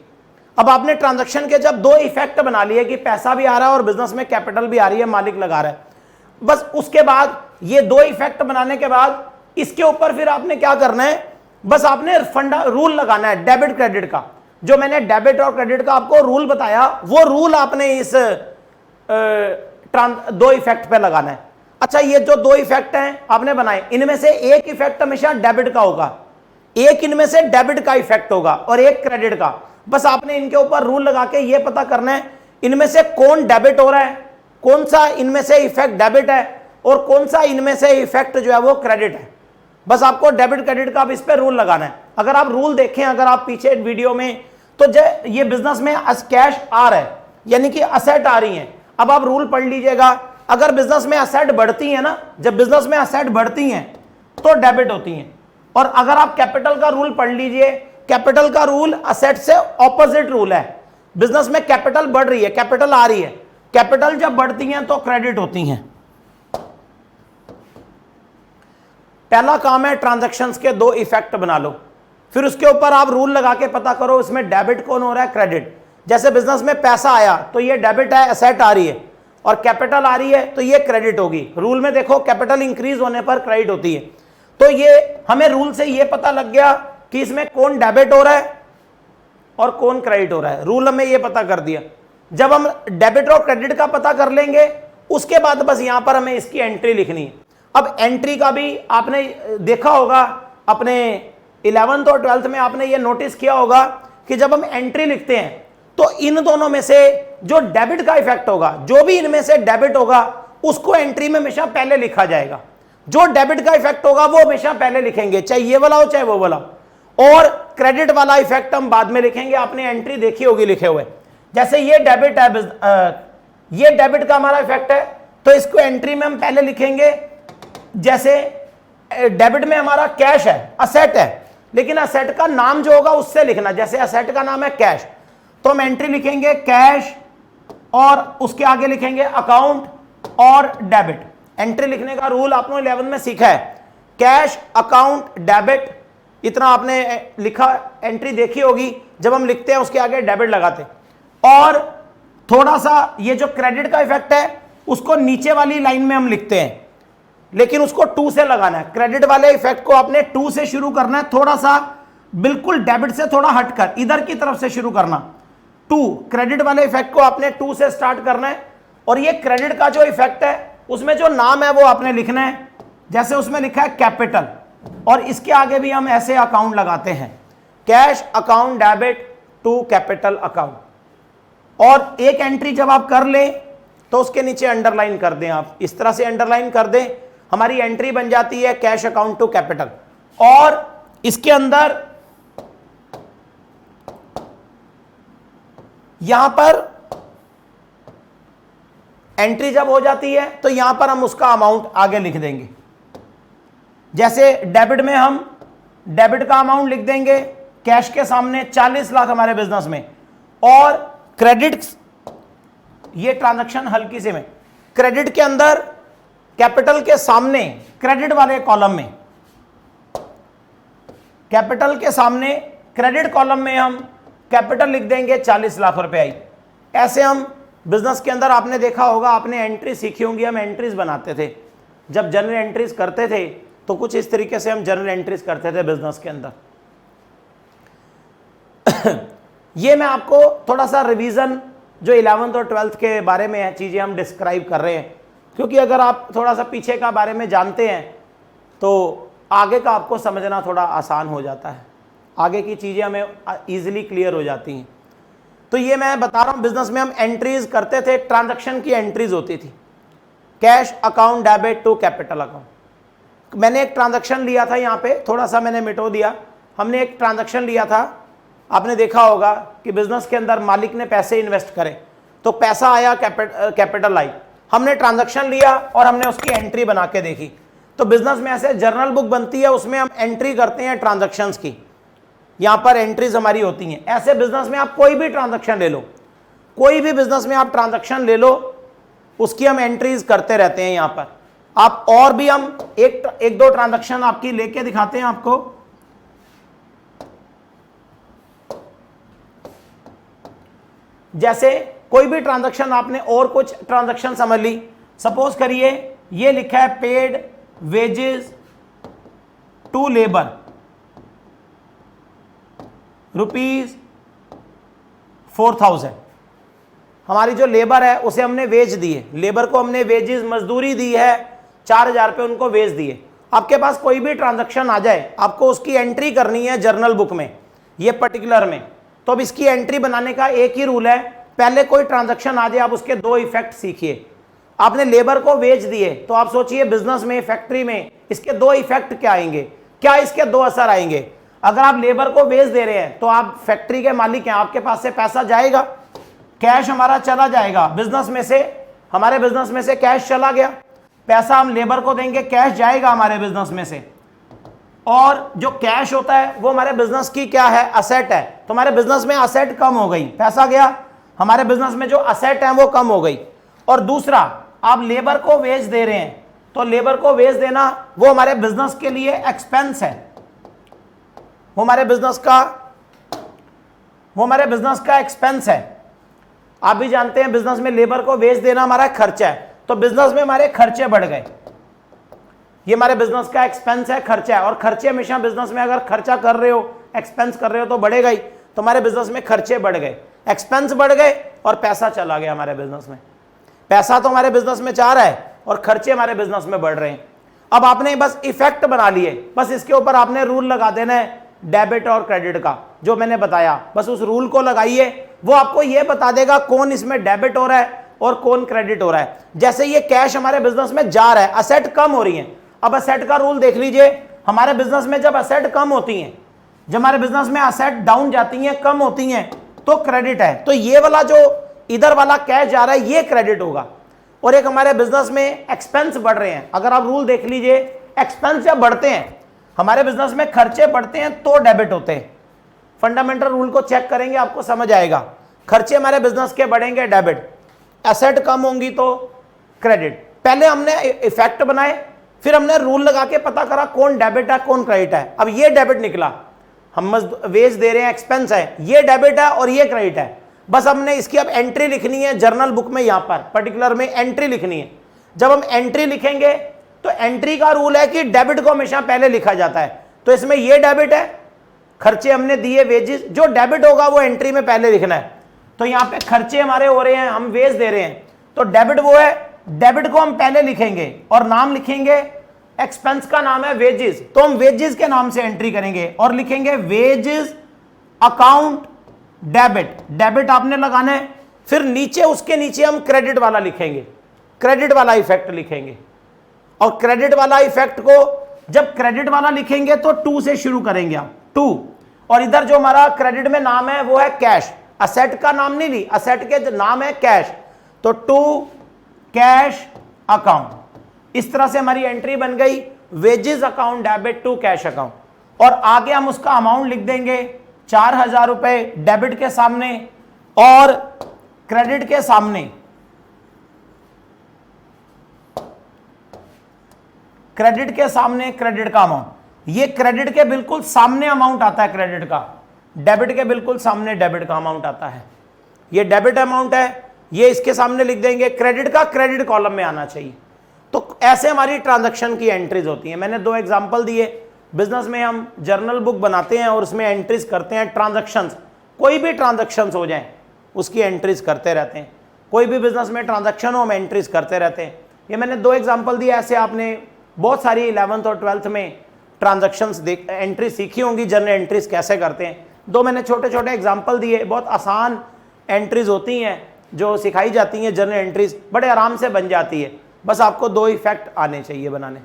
अब आपने ट्रांजैक्शन के जब दो इफेक्ट बना लिए कि पैसा भी आ रहा है और बिजनेस में कैपिटल भी आ रही है, मालिक लगा रहा है, बस उसके बाद ये दो इफेक्ट बनाने के बाद इसके ऊपर फिर आपने क्या करना है, बस आपने रूल लगाना है डेबिट क्रेडिट का। जो मैंने डेबिट और क्रेडिट का आपको रूल बताया, वो रूल आपने इस दो इफेक्ट पे लगाना है। अच्छा, ये जो दो इफेक्ट हैं आपने बनाए, इनमें से एक इफेक्ट हमेशा डेबिट का होगा, एक इनमें से डेबिट का इफेक्ट होगा और एक क्रेडिट का। बस आपने इनके ऊपर रूल लगा के ये पता करना है इनमें से कौन डेबिट हो रहा है, कौन सा इनमें से इफेक्ट डेबिट है और कौन सा इनमें से इफेक्ट जो है वो क्रेडिट है। बस आपको डेबिट क्रेडिट का अब इस पे रूल लगाना है। अगर आप रूल देखें, अगर आप पीछे वीडियो में, तो ये बिजनेस में कैश आ रहा है, यानी कि असेट आ रही है। अब आप रूल पढ़ लीजिएगा, अगर बिजनेस में असेट बढ़ती है ना, जब बिजनेस में असेट बढ़ती हैं तो डेबिट होती हैं। और अगर आप कैपिटल का रूल पढ़ लीजिए, कैपिटल का रूल असेट से ऑपोजिट रूल है। बिजनेस में कैपिटल बढ़ रही है, कैपिटल आ रही है, कैपिटल जब बढ़ती हैं तो क्रेडिट होती हैं। पहला काम है ट्रांजैक्शंस के दो इफेक्ट बना लो, फिर उसके ऊपर आप रूल लगा के पता करो इसमें डेबिट कौन हो रहा है, क्रेडिट। जैसे बिजनेस में पैसा आया तो ये डेबिट है, एसेट आ रही है, और कैपिटल आ रही है तो ये क्रेडिट होगी। रूल में देखो कैपिटल इंक्रीज होने पर क्रेडिट होती है। तो ये हमें रूल से ये पता लग गया कि इसमें कौन डेबिट हो रहा है और कौन क्रेडिट हो रहा है, रूल हमें ये पता कर दिया। जब हम डेबिट और क्रेडिट का पता कर लेंगे, उसके बाद बस यहां पर हमें इसकी एंट्री लिखनी है। अब एंट्री का भी आपने देखा होगा, अपने 11th और 12th में आपने ये नोटिस किया होगा कि जब हम एंट्री लिखते हैं तो इन दोनों में से जो डेबिट का इफेक्ट होगा, जो भी इनमें से डेबिट होगा, उसको एंट्री में हमेशा पहले लिखा जाएगा। जो डेबिट का इफेक्ट होगा वो हमेशा पहले लिखेंगे, चाहे ये वाला हो चाहे वो वाला। और क्रेडिट वाला इफेक्ट हम बाद में लिखेंगे, आपने एंट्री देखी होगी लिखे हुए। जैसे ये डेबिट है, ये डेबिट का हमारा इफेक्ट है, तो इसको एंट्री में हम पहले लिखेंगे। जैसे डेबिट में हमारा कैश है, असेट है, लेकिन असेट का नाम जो होगा उससे लिखना। जैसे असेट का नाम है कैश, तो हम एंट्री लिखेंगे कैश और उसके आगे लिखेंगे अकाउंट और डेबिट। एंट्री लिखने का रूल आपने 11 में सीखा है, कैश अकाउंट डेबिट, इतना आपने लिखा, एंट्री देखी होगी। जब हम लिखते हैं उसके आगे डेबिट लगाते, और थोड़ा सा ये जो क्रेडिट का इफेक्ट है उसको नीचे वाली लाइन में हम लिखते हैं, लेकिन उसको 2 से लगाना है। क्रेडिट वाले इफेक्ट को आपने 2 से शुरू करना है, थोड़ा सा बिल्कुल डेबिट से थोड़ा हटकर इधर की तरफ से शुरू करना। 2 क्रेडिट वाले इफेक्ट को आपने 2 से स्टार्ट करना है, और ये क्रेडिट का जो इफेक्ट है उसमें जो नाम है वो आपने लिखना है। जैसे उसमें लिखा है कैपिटल, और इसके आगे भी हम ऐसे अकाउंट लगाते हैं, cash account debit to capital account. और एक एंट्री जब आप कर लें तो उसके नीचे अंडरलाइन कर दें, आप इस तरह से अंडरलाइन कर दें, हमारी एंट्री बन जाती है कैश अकाउंट टू कैपिटल। और इसके अंदर यहां पर एंट्री जब हो जाती है तो यहां पर हम उसका अमाउंट आगे लिख देंगे। जैसे डेबिट में हम डेबिट का अमाउंट लिख देंगे कैश के सामने 40 लाख हमारे बिजनेस में, और क्रेडिट, ये ट्रांजैक्शन हल्की से में, क्रेडिट के अंदर कैपिटल के सामने क्रेडिट वाले कॉलम में, कैपिटल के सामने क्रेडिट कॉलम में हम कैपिटल लिख देंगे 40 लाख रुपए आई। ऐसे हम बिजनेस के अंदर, आपने देखा होगा, आपने एंट्री सीखी होंगी, हम एंट्रीज बनाते थे। जब जनरल एंट्रीज करते थे तो कुछ इस तरीके से हम जनरल एंट्रीज करते थे बिजनेस के अंदर। ये मैं आपको थोड़ा सा रिवीजन जो 11th और 12th के बारे में है चीज़ें हम डिस्क्राइब कर रहे हैं, क्योंकि अगर आप थोड़ा सा पीछे का बारे में जानते हैं तो आगे का आपको समझना थोड़ा आसान हो जाता है, आगे की चीज़ें हमें ईजिली क्लियर हो जाती हैं। तो ये मैं बता रहा हूँ, बिजनेस में हम एंट्रीज करते थे, ट्रांजैक्शन की एंट्रीज होती थी, cash account debit to capital account. मैंने एक ट्रांजैक्शन लिया था, यहाँ पे थोड़ा सा मैंने मिटो दिया, हमने एक ट्रांजैक्शन लिया था, आपने देखा होगा कि बिजनेस के अंदर मालिक ने पैसे इन्वेस्ट करे, तो पैसा आया, कैपिटल आई, हमने ट्रांजैक्शन लिया और हमने उसकी एंट्री बना के देखी। तो बिजनेस में ऐसे जर्नल बुक बनती है, उसमें हम एंट्री करते हैं ट्रांजैक्शंस की, यहाँ पर एंट्रीज हमारी होती हैं। ऐसे बिजनेस में आप कोई भी ट्रांजैक्शन ले लो, कोई भी बिजनेस में आप ट्रांजैक्शन ले लो, उसकी हम एंट्रीज करते रहते हैं यहाँ पर। आप और भी हम एक दो ट्रांजैक्शन आपकी लेके दिखाते हैं आपको। जैसे कोई भी ट्रांजैक्शन आपने और कुछ ट्रांजैक्शन समझ ली, सपोज करिए ये लिखा है पेड वेजेस टू लेबर ₹4000। हमारी जो लेबर है उसे हमने वेज दिए, लेबर को हमने वेजेस मजदूरी दी है 4000 रुपये, उनको वेज दिए। आपके पास कोई भी ट्रांजैक्शन आ जाए, आपको उसकी एंट्री करनी है जर्नल बुक में, ये पर्टिकुलर में। तो अब इसकी एंट्री बनाने का एक ही रूल है, पहले कोई ट्रांजैक्शन आ जाए आप उसके 2 इफेक्ट सीखिए। आपने लेबर को वेज दिए, तो आप सोचिए बिजनेस में, फैक्ट्री में इसके 2 इफेक्ट क्या आएंगे, क्या इसके 2 असर आएंगे। अगर आप लेबर को वेज दे रहे हैं तो आप फैक्ट्री के मालिक हैं, आपके पास से पैसा जाएगा, कैश हमारा चला जाएगा बिजनेस में से, हमारे बिजनेस में से कैश चला गया, पैसा हम लेबर को देंगे, कैश जाएगा हमारे बिजनेस में से। और जो कैश होता है वो हमारे बिजनेस की क्या है, असेट है। तो हमारे बिजनेस में असेट कम हो गई, पैसा गया, हमारे बिजनेस में जो असेट है वो कम हो गई। और दूसरा, आप लेबर को वेज दे रहे हैं, तो लेबर को वेज देना वो हमारे बिजनेस के लिए एक्सपेंस है, वो हमारे बिजनेस का एक्सपेंस है। आप भी जानते हैं बिजनेस में लेबर को वेज देना हमारा खर्चा है, तो बिजनेस में हमारे खर्चे बढ़ गए, ये हमारे बिजनेस का एक्सपेंस है, खर्चा है। और खर्चे हमेशा बिजनेस में अगर खर्चा कर रहे हो, एक्सपेंस कर रहे हो तो बढ़ेगा ही। तो हमारे बिजनेस में खर्चे बढ़ गए, एक्सपेंस बढ़ गए और पैसा चला गया हमारे बिजनेस में। पैसा तो हमारे बिजनेस में जा रहा है और खर्चे हमारे बिजनेस में बढ़ रहे हैं। अब आपने बस इफेक्ट बना लिए, बस इसके ऊपर आपने रूल लगा देना है डेबिट और क्रेडिट का, जो मैंने बताया, बस उस रूल को लगाइए, वो आपको ये बता देगा कौन इसमें डेबिट हो रहा है और कौन क्रेडिट हो रहा है। जैसे ये कैश हमारे बिजनेस में जा रहा है, असेट कम हो रही है। अब असेट का रूल देख लीजिए, हमारे बिजनेस में जब असेट कम होती हैं जब हमारे बिजनेस में असेट डाउन जाती हैं, कम होती हैं, तो क्रेडिट है। तो ये वाला जो इधर वाला कैश जा रहा है ये क्रेडिट होगा। और एक हमारे बिजनेस में एक्सपेंस बढ़ रहे हैं, अगर आप रूल देख लीजिए, एक्सपेंस जब बढ़ते हैं, हमारे बिजनेस में खर्चे बढ़ते हैं तो डेबिट होते हैं। फंडामेंटल रूल को चेक करेंगे आपको समझ आएगा। खर्चे हमारे बिजनेस के बढ़ेंगे, डेबिट। एसेट कम होंगी तो क्रेडिट। पहले हमने इफेक्ट बनाए, फिर हमने रूल लगा के पता करा कौन डेबिट है कौन क्रेडिट है। अब ये डेबिट निकला, हम वेज दे रहे हैं, एक्सपेंस है, ये डेबिट है और ये क्रेडिट है। बस हमने इसकी अब एंट्री लिखनी है जर्नल बुक में, यहां पर पर्टिकुलर में एंट्री लिखनी है। जब हम एंट्री लिखेंगे तो एंट्री का रूल है कि डेबिट को हमेशा पहले लिखा जाता है। तो इसमें ये डेबिट है, खर्चे हमने दिए वेजेस, जो डेबिट होगा वो एंट्री में पहले लिखना है। तो यहां पे खर्चे हमारे हो रहे हैं, हम वेज दे रहे हैं, तो डेबिट वो है, डेबिट को हम पहले लिखेंगे और नाम लिखेंगे, एक्सपेंस का नाम है वेजेस, तो हम वेजेस के नाम से एंट्री करेंगे और लिखेंगे वेजेस अकाउंट डेबिट। डेबिट आपने लगाना है, फिर नीचे उसके नीचे हम क्रेडिट वाला लिखेंगे, क्रेडिट वाला इफेक्ट लिखेंगे। और क्रेडिट वाला इफेक्ट को जब क्रेडिट वाला लिखेंगे तो 2 से शुरू करेंगे आप, 2। और इधर जो हमारा क्रेडिट में नाम है वो है कैश, असेट का नाम नहीं ली, असेट के नाम है कैश, तो 2 कैश अकाउंट। इस तरह से हमारी एंट्री बन गई, wages account debit to cash account. और आगे हम उसका अमाउंट लिख देंगे 4000 रुपए डेबिट के सामने और क्रेडिट के सामने, क्रेडिट के सामने क्रेडिट का अमाउंट। ये क्रेडिट के बिल्कुल सामने अमाउंट आता है क्रेडिट का, डेबिट के बिल्कुल सामने डेबिट का अमाउंट आता है। ये डेबिट अमाउंट है, ये इसके सामने लिख देंगे, क्रेडिट का क्रेडिट कॉलम में आना चाहिए। तो ऐसे हमारी ट्रांजैक्शन की एंट्रीज होती हैं। मैंने 2 एग्जांपल दिए। बिजनेस में हम जर्नल बुक बनाते हैं और उसमें एंट्रीज करते हैं, ट्रांजैक्शंस, कोई भी ट्रांजैक्शंस हो जाएं उसकी एंट्रीज करते रहते हैं। कोई भी बिजनेस में ट्रांजैक्शन हो हम एंट्रीज करते रहते हैं। ये मैंने 2 एग्जांपल दिए, ऐसे आपने बहुत सारी 11th और 12th में ट्रांजैक्शंस एंट्री सीखी होंगी, जर्नल एंट्रीज कैसे करते हैं। 2 मैंने छोटे छोटे एग्जाम्पल दिए, बहुत आसान एंट्रीज होती हैं जो सिखाई जाती हैं, जर्नल एंट्रीज बड़े आराम से बन जाती है, बस आपको 2 इफेक्ट आने चाहिए बनाने।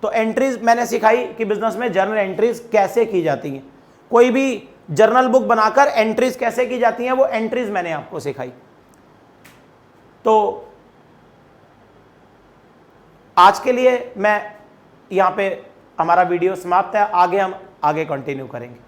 तो एंट्रीज मैंने सिखाई कि बिजनेस में जर्नल एंट्रीज कैसे की जाती हैं, कोई भी जर्नल बुक बनाकर एंट्रीज कैसे की जाती हैं वो एंट्रीज मैंने आपको सिखाई। तो आज के लिए मैं यहाँ पे हमारा वीडियो समाप्त है, आगे हम कंटिन्यू करेंगे।